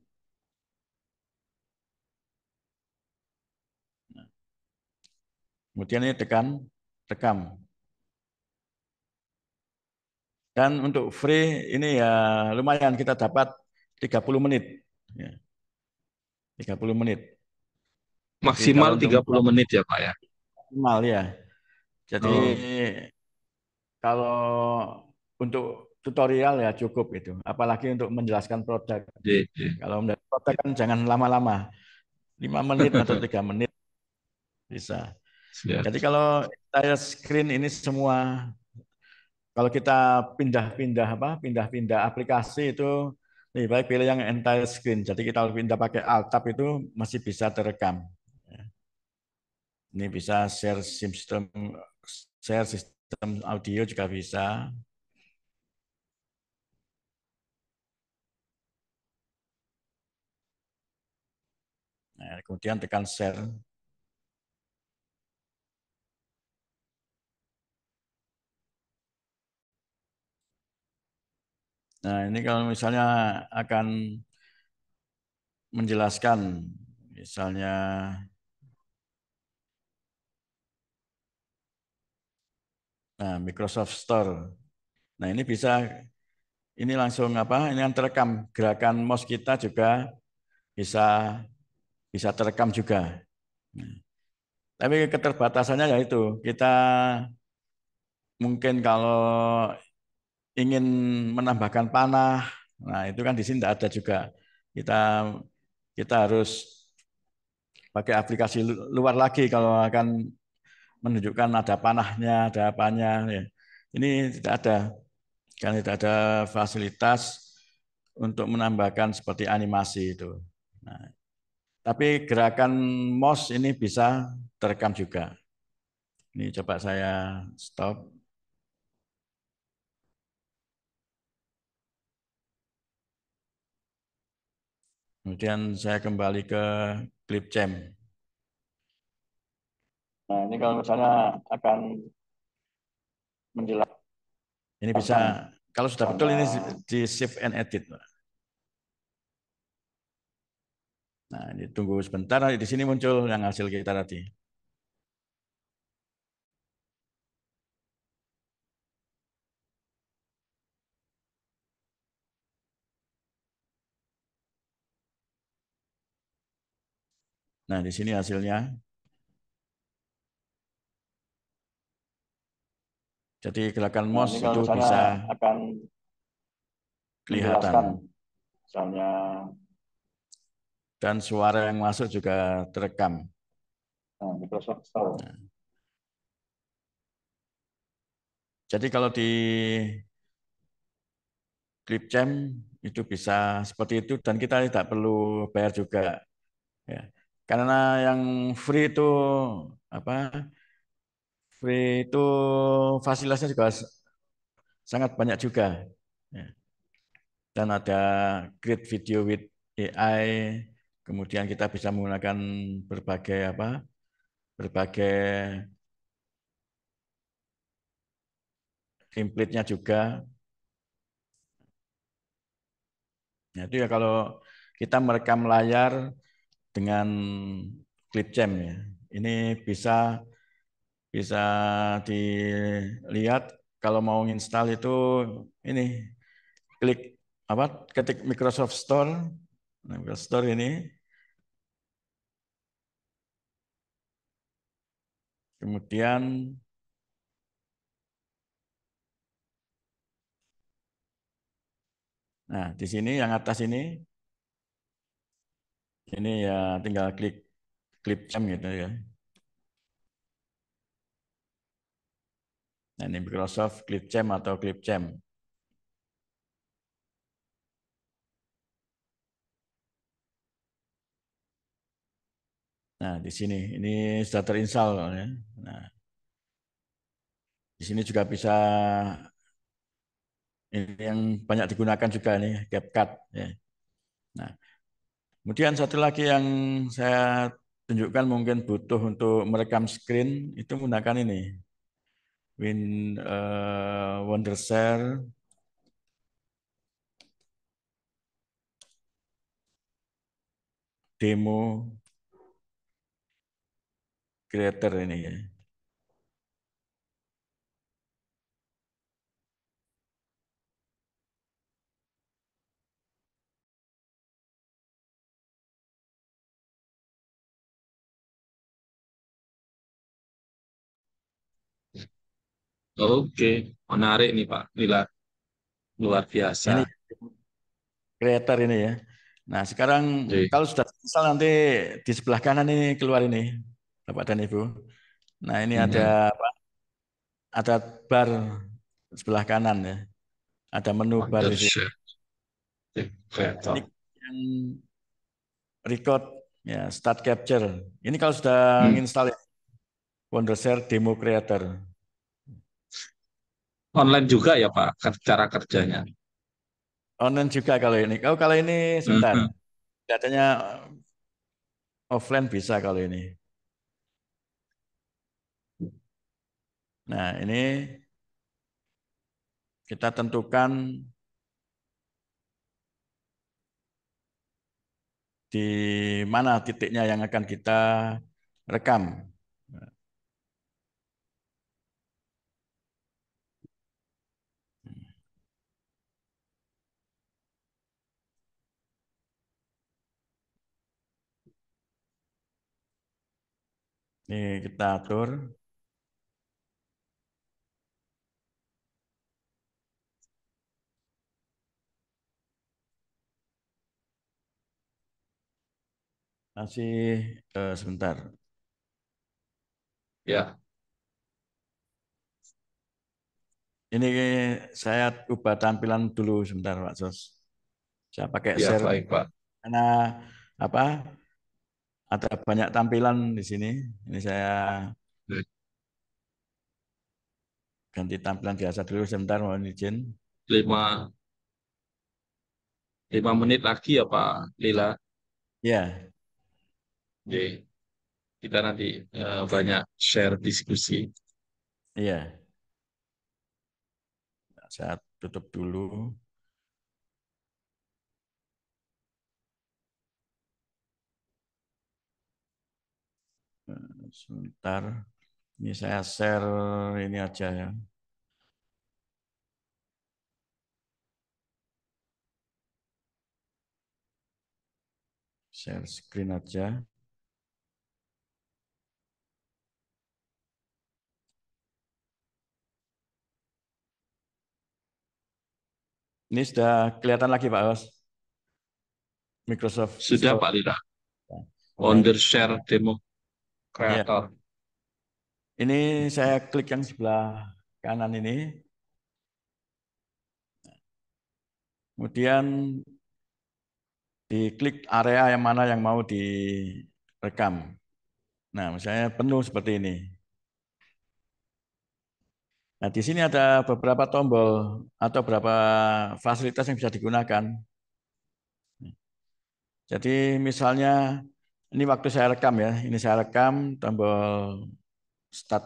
Kemudian ini tekan rekam. Dan untuk free ini ya lumayan kita dapat 30 menit. Ya. 30 menit. Maksimal 30 menit ya Pak ya? Maksimal ya. Jadi kalau untuk tutorial ya cukup itu. Apalagi untuk menjelaskan produk. Kalau menjelaskan produk kan jangan lama-lama. 5 menit atau 3 menit bisa. Jadi kalau entire screen ini semua, kalau kita pindah-pindah aplikasi itu lebih baik pilih yang entire screen. Jadi kita kalau pindah pakai Alt Tab itu masih bisa terekam. Ini bisa share sistem audio juga bisa. Nah, kemudian tekan share. Nah, ini kalau misalnya akan menjelaskan, misalnya Microsoft Store. Nah, ini bisa, ini langsung ini yang terekam, gerakan mouse kita juga bisa terekam juga. Nah, tapi keterbatasannya yaitu kita mungkin kalau ingin menambahkan panah, nah itu kan di sini tidak ada juga. Kita harus pakai aplikasi luar lagi kalau akan menunjukkan ada panahnya, ada apanya. Ya. Ini tidak ada, karena tidak ada fasilitas untuk menambahkan seperti animasi itu. Nah, tapi gerakan mouse ini bisa terekam juga. Ini coba saya stop. Kemudian saya kembali ke clip jam. Nah, ini kalau misalnya akan menjelaskan, ini bisa, kalau sudah betul ini di save and edit. Nah, ini tunggu sebentar, di sini muncul yang hasil kita tadi. Nah, di sini hasilnya. Jadi gerakan mouse itu bisa akan kelihatan. Misalnya, dan suara yang masuk juga terekam. Nah, Microsoft Store. Nah. Jadi kalau di clip jam itu bisa seperti itu dan kita tidak perlu bayar juga. Ya. Karena yang free itu apa? Free itu fasilitasnya juga sangat banyak juga. Ya. Dan ada Create Video with AI, kemudian kita bisa menggunakan berbagai apa? Berbagai template-nya juga. Nah, itu ya kalau kita merekam layar dengan clip jam ya. Ini bisa dilihat kalau mau install itu ini klik apa ketik Microsoft Store. Nah, Microsoft Store ini. Kemudian nah, di sini yang atas ini ya tinggal klik clip jam gitu ya. Nah, ini Microsoft clip jam atau clip jam. Nah, di sini ini sudah terinstall ya. Nah, di sini juga bisa ini yang banyak digunakan juga nih CapCut ya. Nah, kemudian satu lagi yang saya tunjukkan mungkin butuh untuk merekam screen itu menggunakan ini Wondershare demo creator ini ya. Oke, menarik nih Pak Lila, luar biasa. Ini creator ini ya. Nah, sekarang kalau sudah selesai nanti di sebelah kanan ini keluar ini, Bapak dan Ibu. Nah, ini ada apa? Ada bar sebelah kanan ya. Ada menu bar di sini. Ini yang record ya, start capture. Ini kalau sudah install Wondershare Demo Creator. Online juga ya Pak cara kerjanya. Online juga kalau ini. Kalau ini sebentar. Datanya offline bisa kalau ini. Nah, ini kita tentukan di mana titiknya yang akan kita rekam. Ini kita atur. Masih sebentar. Ya. Ini saya ubah tampilan dulu sebentar, Pak Sos. Saya pakai ya, share. Baik, Pak. Karena apa? Ada banyak tampilan di sini. Ini saya ganti tampilan biasa dulu sebentar, mohon izin. 5 menit lagi ya Pak Lila. Ya, Jadi kita nanti banyak share diskusi. iya. Saya tutup dulu. Sebentar. Ini saya share ini aja ya. Share screen aja. Ini sudah kelihatan lagi Pak Bos. Microsoft Sudah Store. Pak Lira. Nah, On ini, the share demo ya. creator. Ini saya klik yang sebelah kanan ini. Kemudian diklik area yang mana yang mau direkam. Nah, misalnya penuh seperti ini. Nah, di sini ada beberapa tombol atau beberapa fasilitas yang bisa digunakan. Jadi misalnya ini waktu saya rekam ya, ini saya rekam tombol start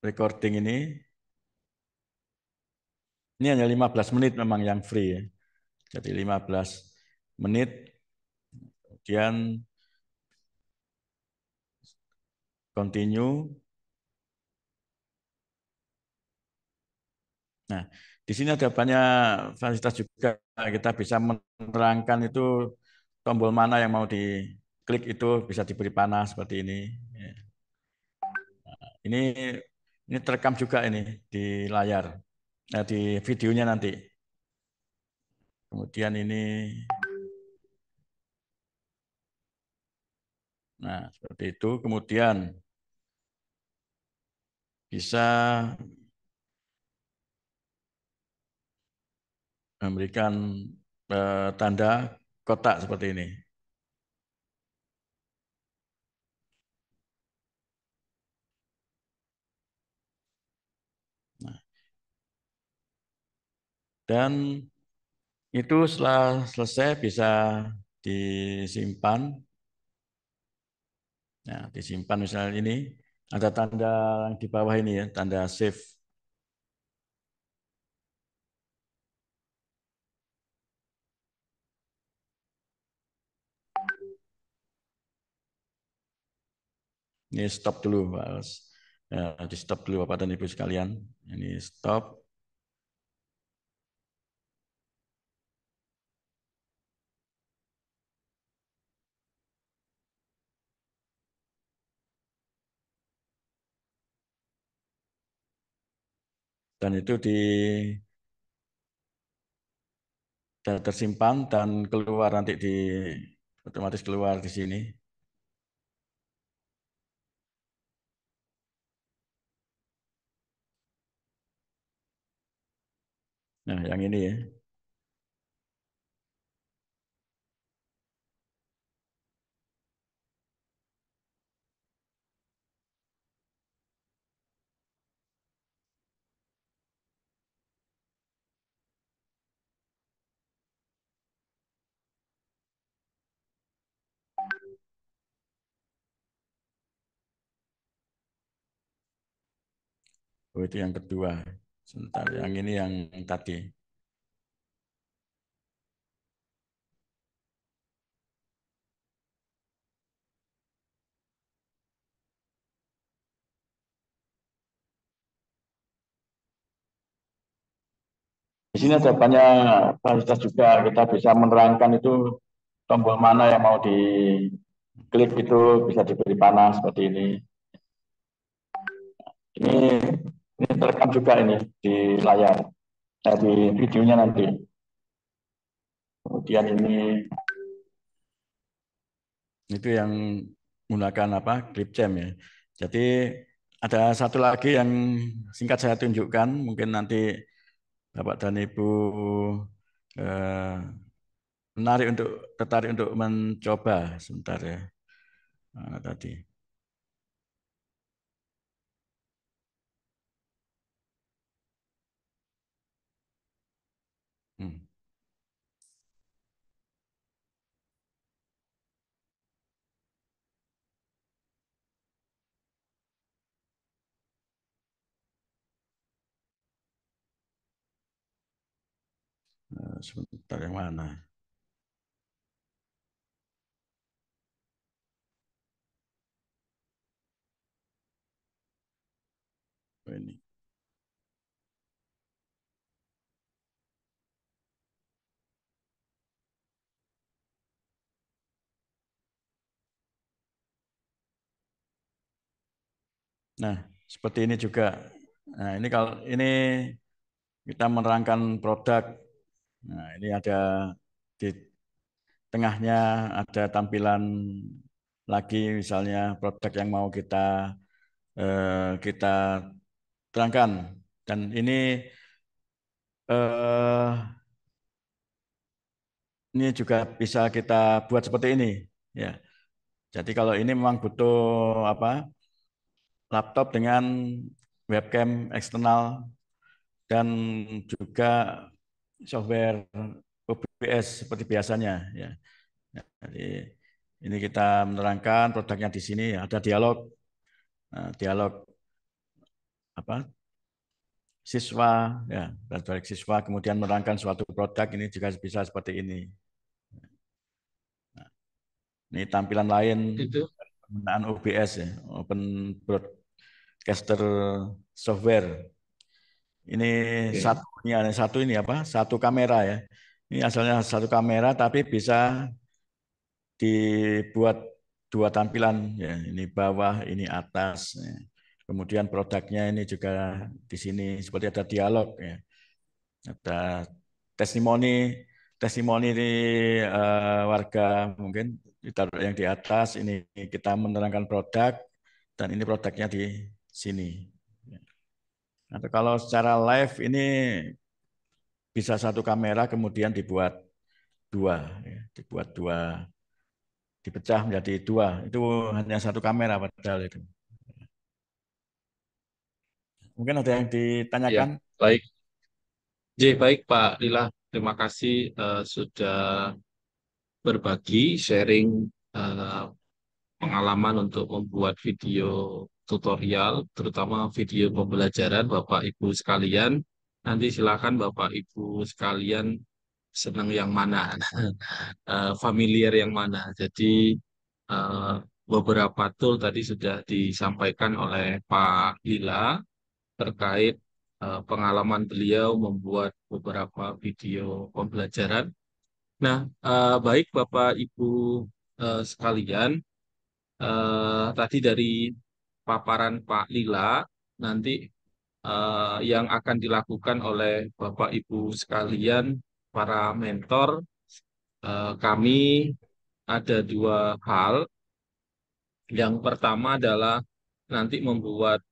recording ini. Ini hanya 15 menit memang yang free ya. Jadi 15 menit, kemudian continue. Nah, di sini ada banyak fasilitas juga. Kita bisa menerangkan itu tombol mana yang mau diklik itu bisa diberi panah seperti ini. Ini ini terekam juga ini di layar, di videonya nanti. Kemudian ini, nah seperti itu. Kemudian bisa memberikan tanda kotak seperti ini. Nah, dan itu setelah selesai bisa disimpan. Nah, disimpan misalnya ini ada tanda yang di bawah ini ya, tanda save. Ini stop dulu, Pak. Di stop dulu Bapak dan Ibu sekalian. Ini stop. Dan itu tersimpan dan keluar nanti otomatis keluar di sini. Nah, yang ini ya. Oh, itu yang kedua. Sebentar, yang ini yang tadi. Di sini ada banyak fasilitas juga. Kita bisa menerangkan itu tombol mana yang mau diklik itu bisa diberi panah seperti ini. Ini ini terekam juga ini di layar, di videonya nanti. Kemudian ini itu yang menggunakan apa clip jam ya. Jadi ada satu lagi yang singkat saya tunjukkan, mungkin nanti Bapak dan Ibu tertarik untuk mencoba sebentar ya. Nah, tadi. Hmm. Sebentar, yang mana? Ini. Nah, seperti ini juga. Nah, ini kalau ini kita menerangkan produk. Nah, ini ada di tengahnya ada tampilan lagi, misalnya produk yang mau kita terangkan. Dan ini juga bisa kita buat seperti ini, ya. Jadi kalau ini memang butuh laptop dengan webcam eksternal dan juga software OBS seperti biasanya, ya. Jadi ini kita menerangkan produknya di sini, ada dialog, dialog siswa, ya, dari siswa kemudian menerangkan suatu produk, ini juga bisa seperti ini. Nah, ini tampilan lain penggunaan OBS, ya, Open Broadcaster Software. Ini satu ini satu kamera, ya. Ini asalnya satu kamera tapi bisa dibuat dua tampilan, ya. Ini bawah, ini atas, ya. Kemudian produknya ini juga di sini seperti ada dialog, ya. Ada testimoni di warga, mungkin ditaruh yang di atas. Ini kita menerangkan produk dan ini produknya di sini. Atau kalau secara live ini bisa satu kamera kemudian dibuat dua, ya. Dibuat dua, dipecah menjadi dua. Itu hanya satu kamera padahal itu. Mungkin ada yang ditanyakan? Ya, baik. Baik Pak Lila, terima kasih sudah berbagi, sharing pengalaman untuk membuat video tutorial, terutama video pembelajaran Bapak Ibu sekalian. Nanti silakan Bapak Ibu sekalian senang yang mana, familiar yang mana. Jadi beberapa tool tadi sudah disampaikan oleh Pak Lila terkait pengalaman beliau membuat beberapa video pembelajaran. Nah, baik Bapak Ibu sekalian, tadi dari paparan Pak Lila, nanti yang akan dilakukan oleh Bapak Ibu sekalian, para mentor, kami ada dua hal. Yang pertama adalah nanti membuat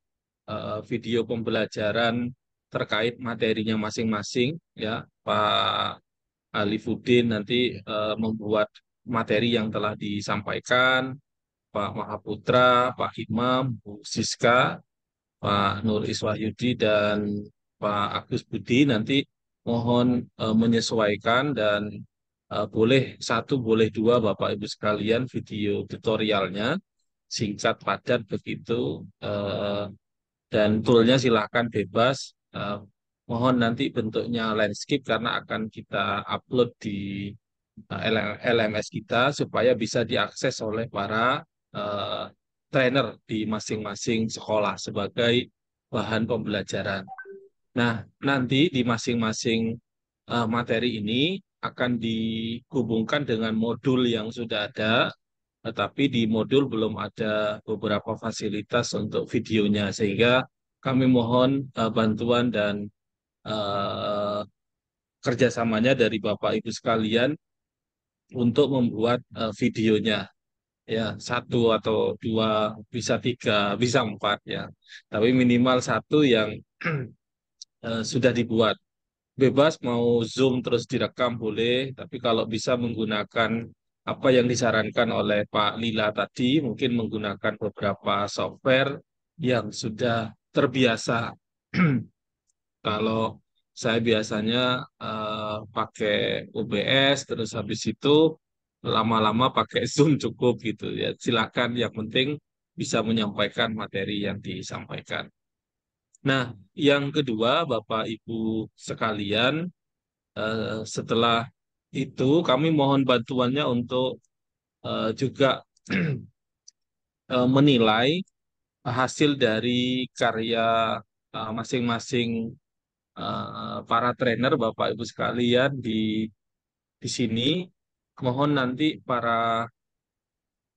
video pembelajaran terkait materinya masing-masing, ya. Pak Alifuddin nanti membuat materi yang telah disampaikan, Pak Mahaputra, Pak Imam, Bu Siska, Pak Nur Iswahyudi, dan Pak Agus Budi nanti mohon menyesuaikan dan boleh dua Bapak Ibu sekalian video tutorialnya, singkat padat begitu, dan toolnya silahkan bebas. Mohon nanti bentuknya landscape karena akan kita upload di LMS kita supaya bisa diakses oleh para trainer di masing-masing sekolah sebagai bahan pembelajaran. Nah, nanti di masing-masing materi ini akan dihubungkan dengan modul yang sudah ada, tetapi di modul belum ada beberapa fasilitas untuk videonya, sehingga kami mohon bantuan dan kerjasamanya dari Bapak Ibu sekalian untuk membuat videonya, ya, satu atau dua, bisa tiga, bisa empat, ya, tapi minimal satu yang sudah dibuat. Bebas mau Zoom terus direkam boleh, tapi kalau bisa menggunakan apa yang disarankan oleh Pak Lila tadi, mungkin menggunakan beberapa software yang sudah terbiasa. Kalau saya biasanya pakai OBS, terus habis itu lama-lama pakai Zoom cukup gitu, ya. Silakan, yang penting bisa menyampaikan materi yang disampaikan. Nah, yang kedua Bapak Ibu sekalian, Setelah itu kami mohon bantuannya untuk juga menilai hasil dari karya masing-masing para trainer Bapak Ibu sekalian di sini. Mohon nanti para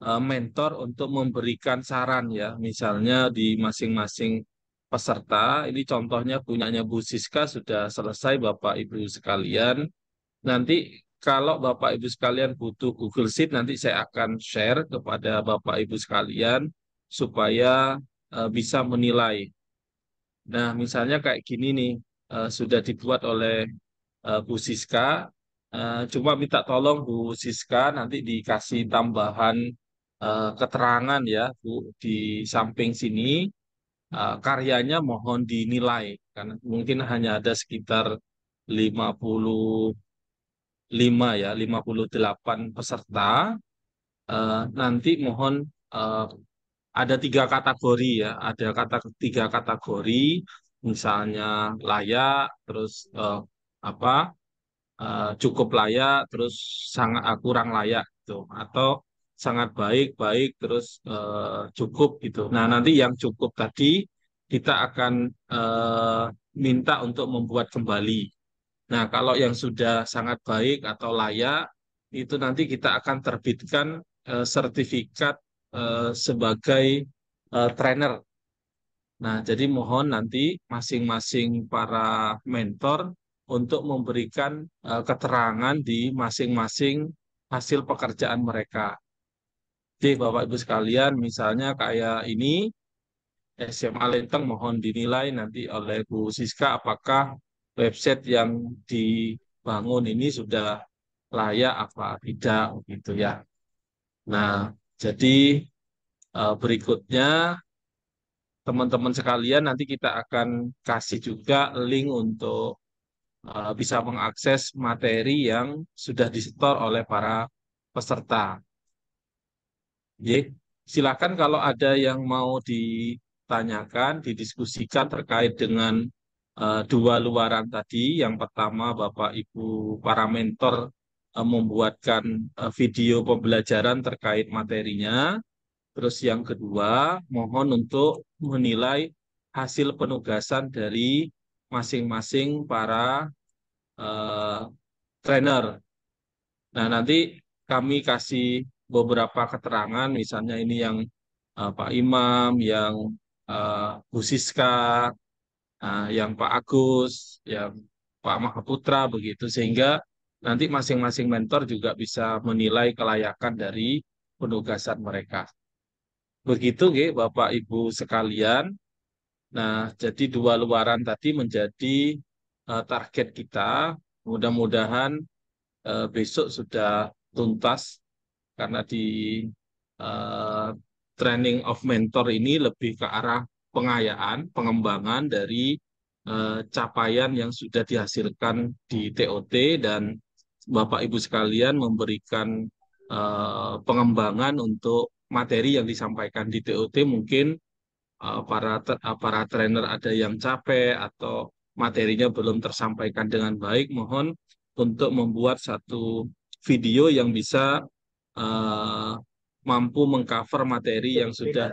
mentor untuk memberikan saran ya, misalnya di masing-masing peserta. Ini contohnya punyanya Bu Siska sudah selesai Bapak Ibu sekalian. Nanti kalau Bapak Ibu sekalian butuh Google Sheet, nanti saya akan share kepada Bapak Ibu sekalian supaya bisa menilai. Nah, misalnya kayak gini nih, sudah dibuat oleh Bu Siska. Cuma minta tolong Bu Siska nanti dikasih tambahan keterangan ya, Bu, di samping sini karyanya mohon dinilai karena mungkin hanya ada sekitar 58 peserta. Nanti mohon eh, ada 3 kategori ya, ada tiga kategori, misalnya layak, terus apa cukup layak, terus sangat kurang layak gitu, atau sangat baik, baik, terus cukup gitu. Nah, nanti yang cukup tadi kita akan minta untuk membuat kembali. Nah, kalau yang sudah sangat baik atau layak, itu nanti kita akan terbitkan sertifikat sebagai trainer. Nah, jadi mohon nanti masing-masing para mentor untuk memberikan keterangan di masing-masing hasil pekerjaan mereka. Jadi Bapak Ibu sekalian, misalnya kayak ini, SMA Lenteng mohon dinilai nanti oleh Bu Siska apakah website yang dibangun ini sudah layak apa tidak gitu ya. Nah, jadi berikutnya teman-teman sekalian nanti kita akan kasih juga link untuk bisa mengakses materi yang sudah disetor oleh para peserta. Silakan kalau ada yang mau ditanyakan, didiskusikan terkait dengan 2 luaran tadi. Yang pertama, Bapak Ibu para mentor membuatkan video pembelajaran terkait materinya. Terus yang kedua, mohon untuk menilai hasil penugasan dari masing-masing para trainer. Nah, nanti kami kasih beberapa keterangan, misalnya ini yang Pak Imam, yang Bu Siska, yang Pak Agus, yang Pak Mahaputra, begitu. Sehingga nanti masing-masing mentor juga bisa menilai kelayakan dari penugasan mereka. Begitu, Bapak Ibu sekalian. Nah, jadi 2 luaran tadi menjadi target kita. Mudah-mudahan besok sudah tuntas karena di uh, training of mentor ini lebih ke arah pengayaan, pengembangan dari capaian yang sudah dihasilkan di TOT dan Bapak Ibu sekalian memberikan pengembangan untuk materi yang disampaikan di TOT. Mungkin para trainer ada yang capek atau materinya belum tersampaikan dengan baik, mohon untuk membuat satu video yang bisa mampu mengcover materi yang sudah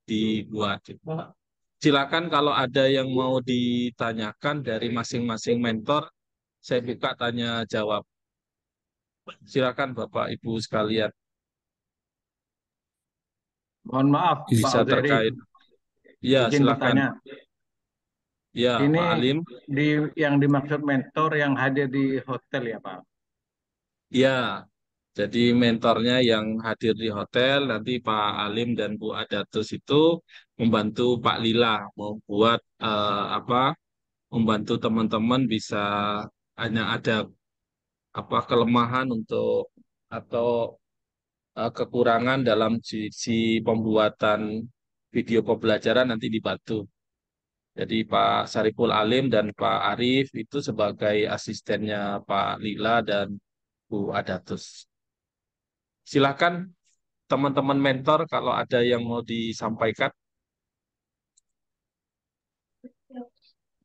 dibuat. Silakan kalau ada yang mau ditanyakan dari masing-masing mentor, saya buka tanya jawab. Silakan Bapak Ibu sekalian. Mohon maaf, bisa Pak Ferry. terkait. Ya, Izin silakan. bertanya. Ya, Ini Pak Alim. yang dimaksud mentor yang hadir di hotel ya, Pak? Ya, jadi mentornya yang hadir di hotel, nanti Pak Alim dan Bu Adatus itu membantu Pak Lila membuat membantu teman-teman bisa hanya ada kelemahan untuk atau kekurangan dalam sisi pembuatan video pembelajaran nanti dibantu. Jadi Pak Sariful Alim dan Pak Arif itu sebagai asistennya Pak Lila dan Bu Adatus. Silakan teman-teman mentor kalau ada yang mau disampaikan.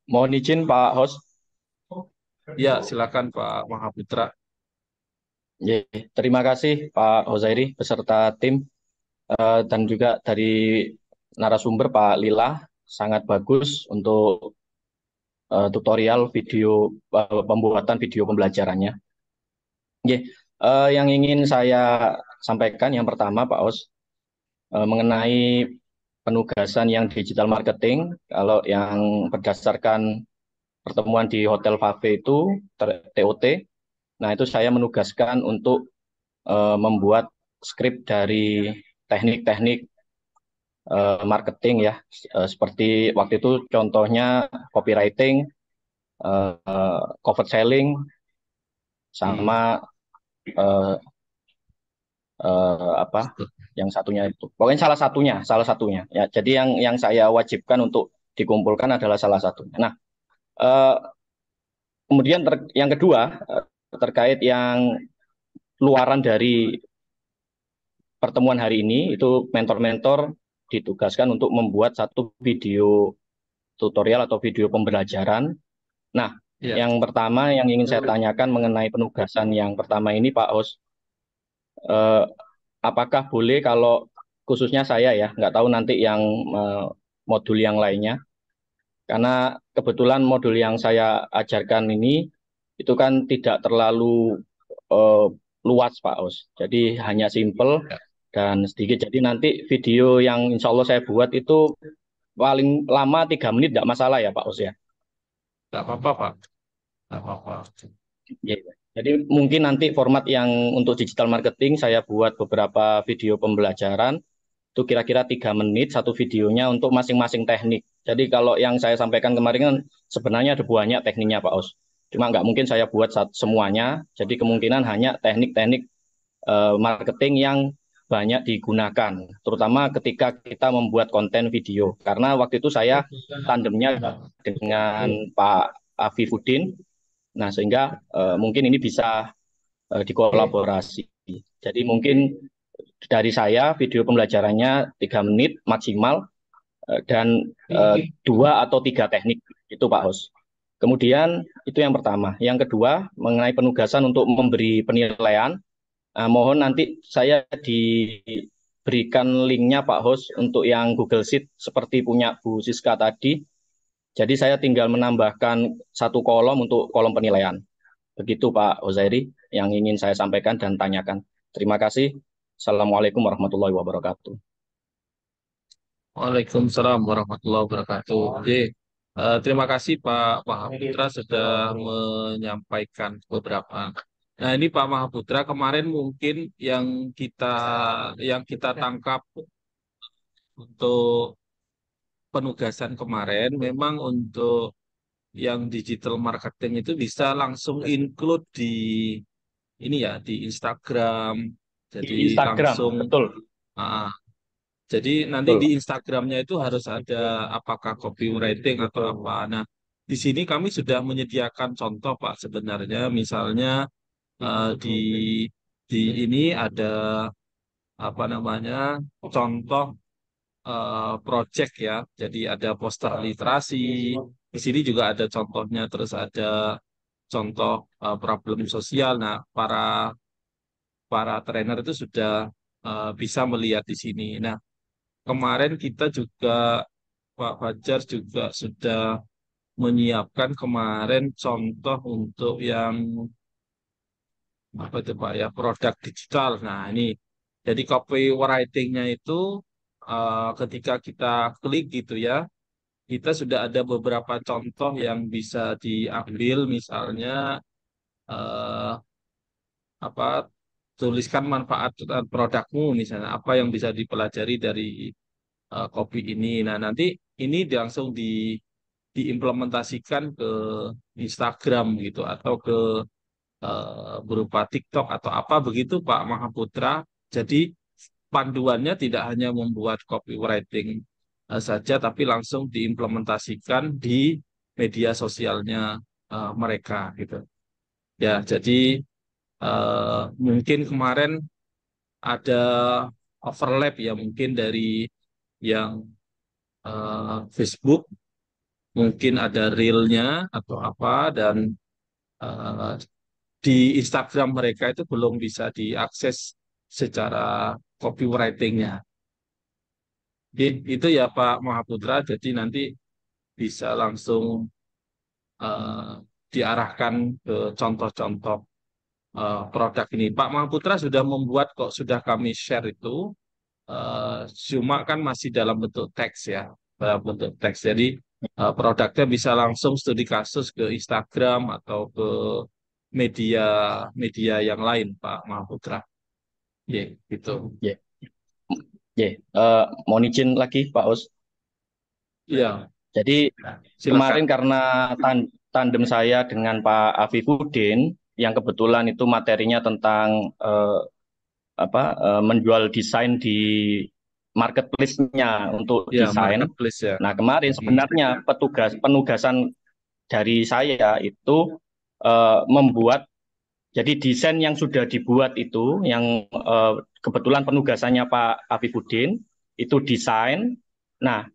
Mohon izin Pak Host. Ya, silakan Pak Mahaputra. Ya, terima kasih Pak Hozairi beserta tim dan juga dari narasumber Pak Lila, sangat bagus untuk tutorial video pembuatan video pembelajarannya. Ya, yang ingin saya sampaikan yang pertama Pak Os mengenai penugasan yang digital marketing, kalau yang berdasarkan pertemuan di Hotel Fave itu TOT, nah itu saya menugaskan untuk membuat skrip dari teknik-teknik marketing ya, seperti waktu itu contohnya copywriting, cover selling, sama apa yang satunya itu, pokoknya salah satunya ya. Jadi yang saya wajibkan untuk dikumpulkan adalah salah satunya. Nah, kemudian yang kedua terkait yang luaran dari pertemuan hari ini, itu mentor-mentor ditugaskan untuk membuat satu video tutorial atau video pembelajaran. Nah, yang pertama yang ingin saya tanyakan mengenai penugasan yang pertama ini Pak Os, apakah boleh kalau khususnya saya ya, nggak tahu nanti yang modul yang lainnya, karena kebetulan modul yang saya ajarkan ini itu kan tidak terlalu luas Pak Os, jadi hanya simple dan sedikit. Jadi nanti video yang insya Allah saya buat itu paling lama 3 menit, tidak masalah ya Pak Os ya? Nggak apa-apa Pak, nggak apa-apa. Ya, jadi mungkin nanti format yang untuk digital marketing saya buat beberapa video pembelajaran, itu kira-kira 3 menit satu videonya untuk masing-masing teknik. Jadi kalau yang saya sampaikan kemarin kan sebenarnya ada banyak tekniknya Pak Os, cuma nggak mungkin saya buat semuanya, jadi kemungkinan hanya teknik-teknik marketing yang banyak digunakan, terutama ketika kita membuat konten video. Karena waktu itu saya tandemnya dengan Pak Afifuddin, nah sehingga mungkin ini bisa dikolaborasi. Jadi mungkin dari saya video pembelajarannya 3 menit maksimal dan 2 atau 3 teknik itu Pak Hos. Kemudian itu yang pertama. Yang kedua mengenai penugasan untuk memberi penilaian. Mohon nanti saya diberikan linknya Pak Hos untuk yang Google Sheet seperti punya Bu Siska tadi. Jadi saya tinggal menambahkan 1 kolom untuk kolom penilaian. Begitu Pak Hozairi yang ingin saya sampaikan dan tanyakan. Terima kasih. Assalamualaikum warahmatullahi wabarakatuh. Waalaikumsalam warahmatullahi wabarakatuh. Terima kasih Pak Mahaputra sudah menyampaikan beberapa. Nah ini Pak Mahaputra, kemarin mungkin yang kita tangkap untuk penugasan kemarin memang untuk yang digital marketing itu bisa langsung include di ini ya, di Instagram. Jadi di Instagram, langsung betul. Jadi nanti di Instagramnya itu harus ada apakah copywriting atau apa. Nah di sini kami sudah menyediakan contoh Pak sebenarnya, misalnya di ini ada apa namanya contoh project ya. Jadi ada poster literasi. Di sini juga ada contohnya, terus ada contoh problem sosial. Nah, para trainer itu sudah bisa melihat di sini. Nah, kemarin kita juga Pak Fajar juga sudah menyiapkan kemarin contoh untuk yang apa itu Pak ya, produk digital. Nah, ini jadi copywriting-nya itu ketika kita klik gitu ya, kita sudah ada beberapa contoh yang bisa diambil, misalnya apa tuliskan manfaat produkmu, misalnya apa yang bisa dipelajari dari kopi ini. Nah nanti ini langsung diimplementasikan ke Instagram gitu atau ke berupa TikTok atau apa begitu Pak Mahaputra. Jadi panduannya tidak hanya membuat copywriting saja, tapi langsung diimplementasikan di media sosialnya mereka gitu. Ya, jadi mungkin kemarin ada overlap ya, mungkin dari yang Facebook, mungkin ada reel-nya atau apa, dan eh, di Instagram mereka itu belum bisa diakses secara copywriting-nya. Itu ya Pak Mahaputra, jadi nanti bisa langsung eh, diarahkan ke contoh-contoh produk ini. Pak Mahaputra sudah membuat kok, sudah kami share itu, cuma kan masih dalam bentuk teks ya, dalam bentuk teks. Jadi produknya bisa langsung studi kasus ke Instagram atau ke media media yang lain, Pak Mahaputra. Ya, gitu. Ya, mohon izin lagi Pak Us. Iya. Jadi Silakan. kemarin karena tandem saya dengan Pak Afifuddin yang kebetulan itu materinya tentang menjual desain di marketplace-nya untuk Ya, desain. marketplace ya. Nah, kemarin sebenarnya penugasan dari saya itu membuat, jadi desain yang sudah dibuat itu, yang kebetulan penugasannya Pak Afifuddin, itu desain. Nah,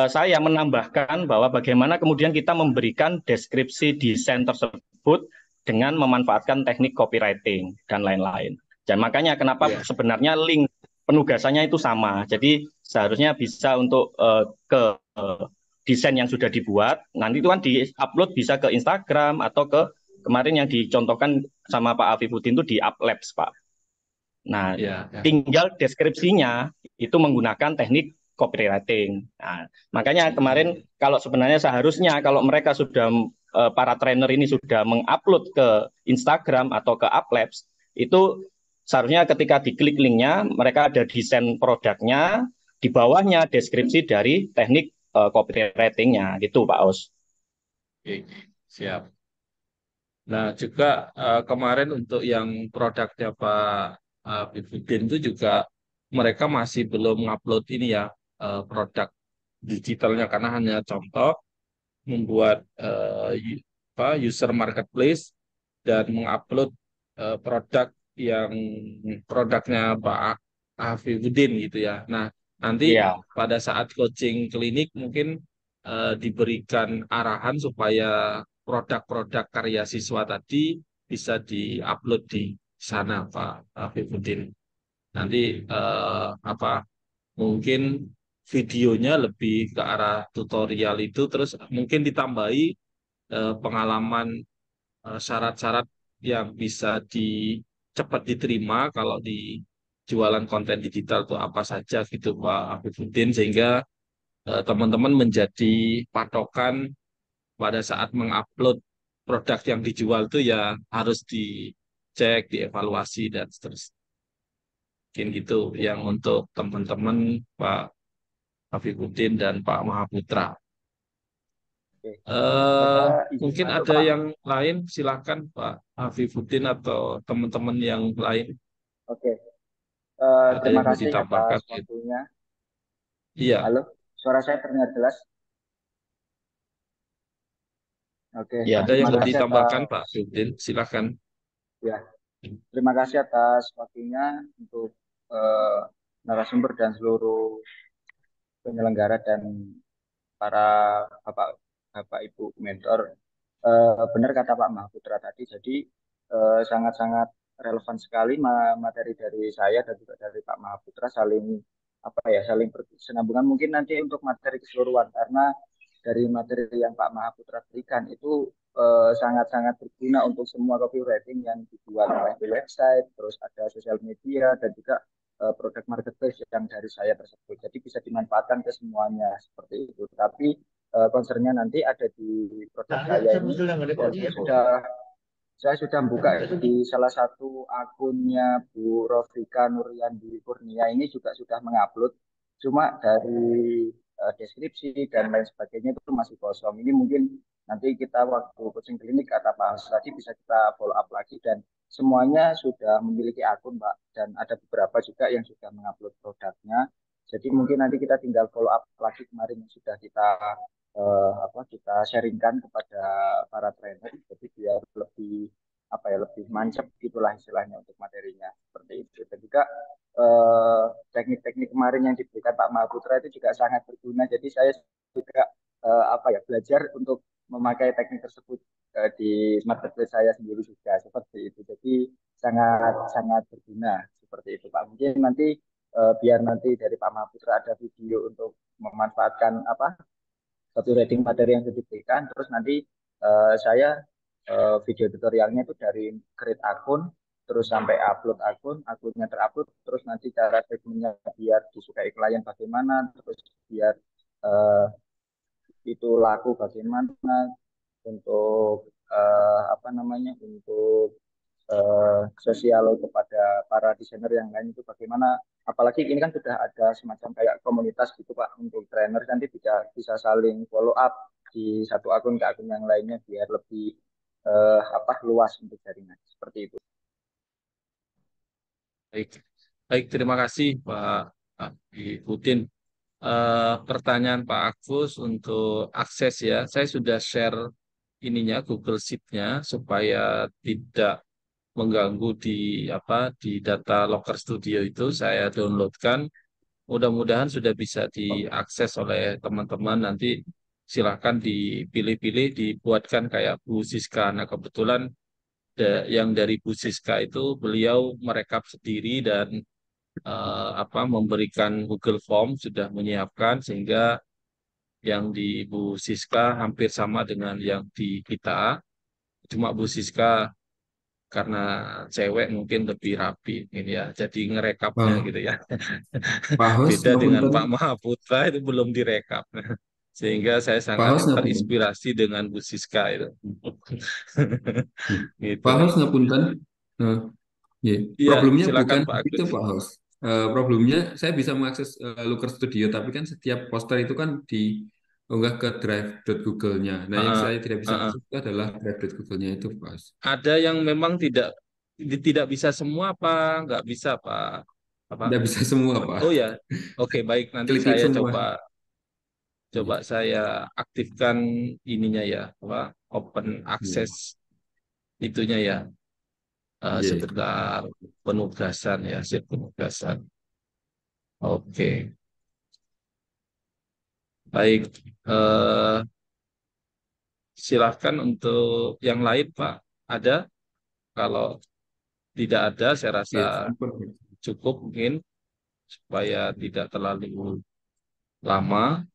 saya menambahkan bahwa bagaimana kemudian kita memberikan deskripsi desain tersebut dengan memanfaatkan teknik copywriting dan lain-lain. Dan makanya kenapa sebenarnya link penugasannya itu sama. Jadi seharusnya bisa untuk ke desain yang sudah dibuat, nanti itu kan di-upload bisa ke Instagram atau ke kemarin yang dicontohkan sama Pak Afifuddin itu di UpLabs, Pak. Nah, tinggal deskripsinya itu menggunakan teknik copywriting. Nah, makanya kemarin kalau sebenarnya seharusnya kalau mereka sudah para trainer ini sudah mengupload ke Instagram atau ke UpLabs, itu seharusnya ketika diklik linknya mereka ada desain produknya, di bawahnya deskripsi dari teknik copywriting-nya, gitu Pak Aus. Oke, siap. Nah, juga kemarin untuk yang produknya Pak Afifuddin itu juga mereka masih belum ngupload ini ya, produk digitalnya, karena hanya contoh membuat user marketplace dan mengupload produk yang produknya Pak Afifuddin gitu ya. Nah, nanti pada saat coaching klinik mungkin diberikan arahan supaya produk-produk karya siswa tadi bisa diupload di sana, Pak Afifuddin. Nanti mungkin videonya lebih ke arah tutorial itu, terus mungkin ditambahi pengalaman syarat-syarat yang bisa cepat diterima kalau di jualan konten digital itu apa saja gitu Pak Afifuddin, sehingga teman-teman menjadi patokan pada saat mengupload produk yang dijual itu ya harus dicek, dievaluasi dan seterusnya. Mungkin gitu yang untuk teman-teman Pak Afifuddin dan Pak Mahaputra. Mungkin ada yang lain, silakan Pak Afifuddin atau teman-teman yang lain. Oke, ada terima yang mau kasih ditambahkan? atas waktunya. Iya. Halo, suara saya terdengar jelas? Oke, Ya, ada yang mau kasih ditambahkan atas, Pak Afifuddin, silakan. Ya, terima kasih atas waktunya untuk narasumber dan seluruh penyelenggara dan para bapak ibu mentor. Benar kata Pak Mahaputra tadi, jadi sangat-sangat relevan sekali materi dari saya dan juga dari Pak Mahaputra, saling saling berkesinambungan. Mungkin nanti untuk materi keseluruhan, karena dari materi yang Pak Mahaputra berikan itu sangat-sangat berguna untuk semua copywriting yang dibuat oleh di website, terus ada sosial media dan juga produk marketplace yang dari saya tersebut. Jadi bisa dimanfaatkan ke semuanya seperti itu. Tapi concernnya nanti ada di produk saya ini. Saya sudah buka di salah satu akunnya Bu Rofika Nuryandi Kurnia, ini juga sudah mengupload. Cuma dari deskripsi dan lain sebagainya itu masih kosong. Ini mungkin nanti kita waktu coaching klinik kata Pak Hans tadi bisa kita follow up lagi, dan semuanya sudah memiliki akun Pak, dan ada beberapa juga yang sudah mengupload produknya. Jadi mungkin nanti kita tinggal follow up lagi kemarin yang sudah kita kita sharingkan kepada para trainer, jadi biar lebih lebih mancep gitulah istilahnya untuk materinya seperti itu. Dan juga teknik-teknik kemarin yang diberikan Pak Mahaputra itu juga sangat berguna. Jadi saya juga belajar untuk memakai teknik tersebut di marketplace saya sendiri juga seperti itu. Jadi sangat berguna seperti itu Pak. Mungkin nanti biar nanti dari Pak Mahaputra ada video untuk memanfaatkan copywriting materi yang sudah diberikan. Terus nanti saya video tutorialnya itu dari create akun, terus sampai upload akunnya terupload, terus nanti cara treatmentnya biar disukai klien bagaimana, terus biar itu laku bagaimana, untuk untuk sosial kepada para desainer yang lain itu bagaimana. Apalagi ini kan sudah ada semacam kayak komunitas gitu Pak untuk trainer, nanti bisa saling follow up di satu akun ke akun yang lainnya biar lebih luas untuk jaringan seperti itu. Baik, terima kasih Pak Putin. Pertanyaan Pak Agus untuk akses ya, saya sudah share ininya Google Sheet-nya supaya tidak mengganggu di data Locker Studio itu. Saya downloadkan, mudah-mudahan sudah bisa diakses oleh teman-teman. Nanti silahkan dipilih-pilih, dibuatkan kayak Bu Siska. Nah kebetulan yang dari Bu Siska itu beliau merekap sendiri dan memberikan Google Form, sudah menyiapkan, sehingga yang di Bu Siska hampir sama dengan yang di kita. Cuma Bu Siska karena cewek mungkin lebih rapi ini ya, jadi ngerekapnya gitu ya. Beda dengan Pak Mahaputra itu belum direkap. Sehingga saya sangat terinspirasi dengan Bu Siska itu. Gitu. Pak Hos ngapunten. Problemnya bukan itu Pak Hos. Problemnya saya bisa mengakses Looker Studio, tapi kan setiap poster itu kan diunggah ke drive.google-nya. Nah, yang saya tidak bisa akses itu adalah drive.google-nya itu, Pak. Ada yang memang tidak bisa semua, Pak. Nggak bisa, Pak. Tidak bisa semua, Pak. Oh ya, oke, baik. Nanti saya coba saya aktifkan ininya ya, open access itunya ya. Sebentar, penugasan ya, penugasan. Oke. Baik, silahkan untuk yang lain Pak. Ada? Kalau tidak ada, saya rasa cukup mungkin supaya tidak terlalu lama.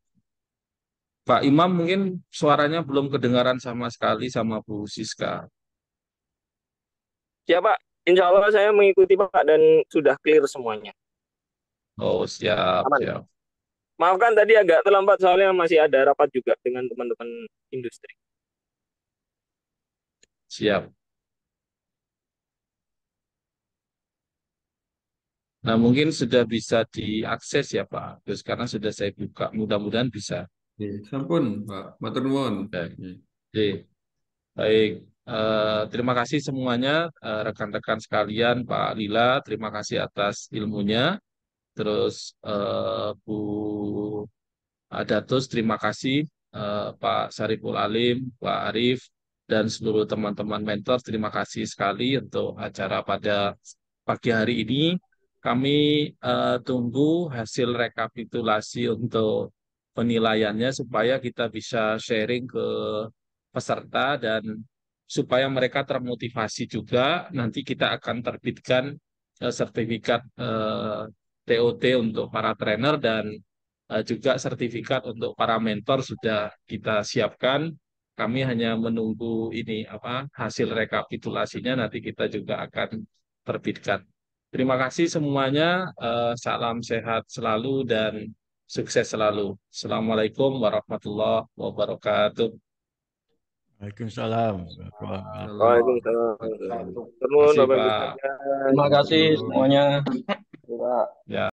Pak Imam mungkin suaranya belum kedengaran sama sekali sama Bu Siska. Ya Pak, insya Allah saya mengikuti Pak dan sudah clear semuanya. Oh siap, siap. Maafkan tadi agak terlambat soalnya masih ada rapat juga dengan teman-teman industri. Siap. Nah mungkin sudah bisa diakses ya Pak, terus karena sudah saya buka, mudah-mudahan bisa. Sampun Pak, matur nuwun. Baik. Terima kasih semuanya rekan-rekan sekalian, Pak Lila, terima kasih atas ilmunya. Terus Bu Datus, terima kasih. Pak Sariful Alim, Pak Arif, dan seluruh teman-teman mentor, terima kasih sekali untuk acara pada pagi hari ini. Kami tunggu hasil rekapitulasi untuk penilaiannya supaya kita bisa sharing ke peserta dan supaya mereka termotivasi juga. Nanti kita akan terbitkan sertifikat TOT untuk para trainer dan juga sertifikat untuk para mentor sudah kita siapkan. Kami hanya menunggu ini hasil rekapitulasinya, nanti kita juga akan terbitkan. Terima kasih semuanya. Salam sehat selalu dan sukses selalu. Assalamualaikum warahmatullahi wabarakatuh. Waalaikumsalam. Waalaikumsalam. Terima kasih semuanya. Ya.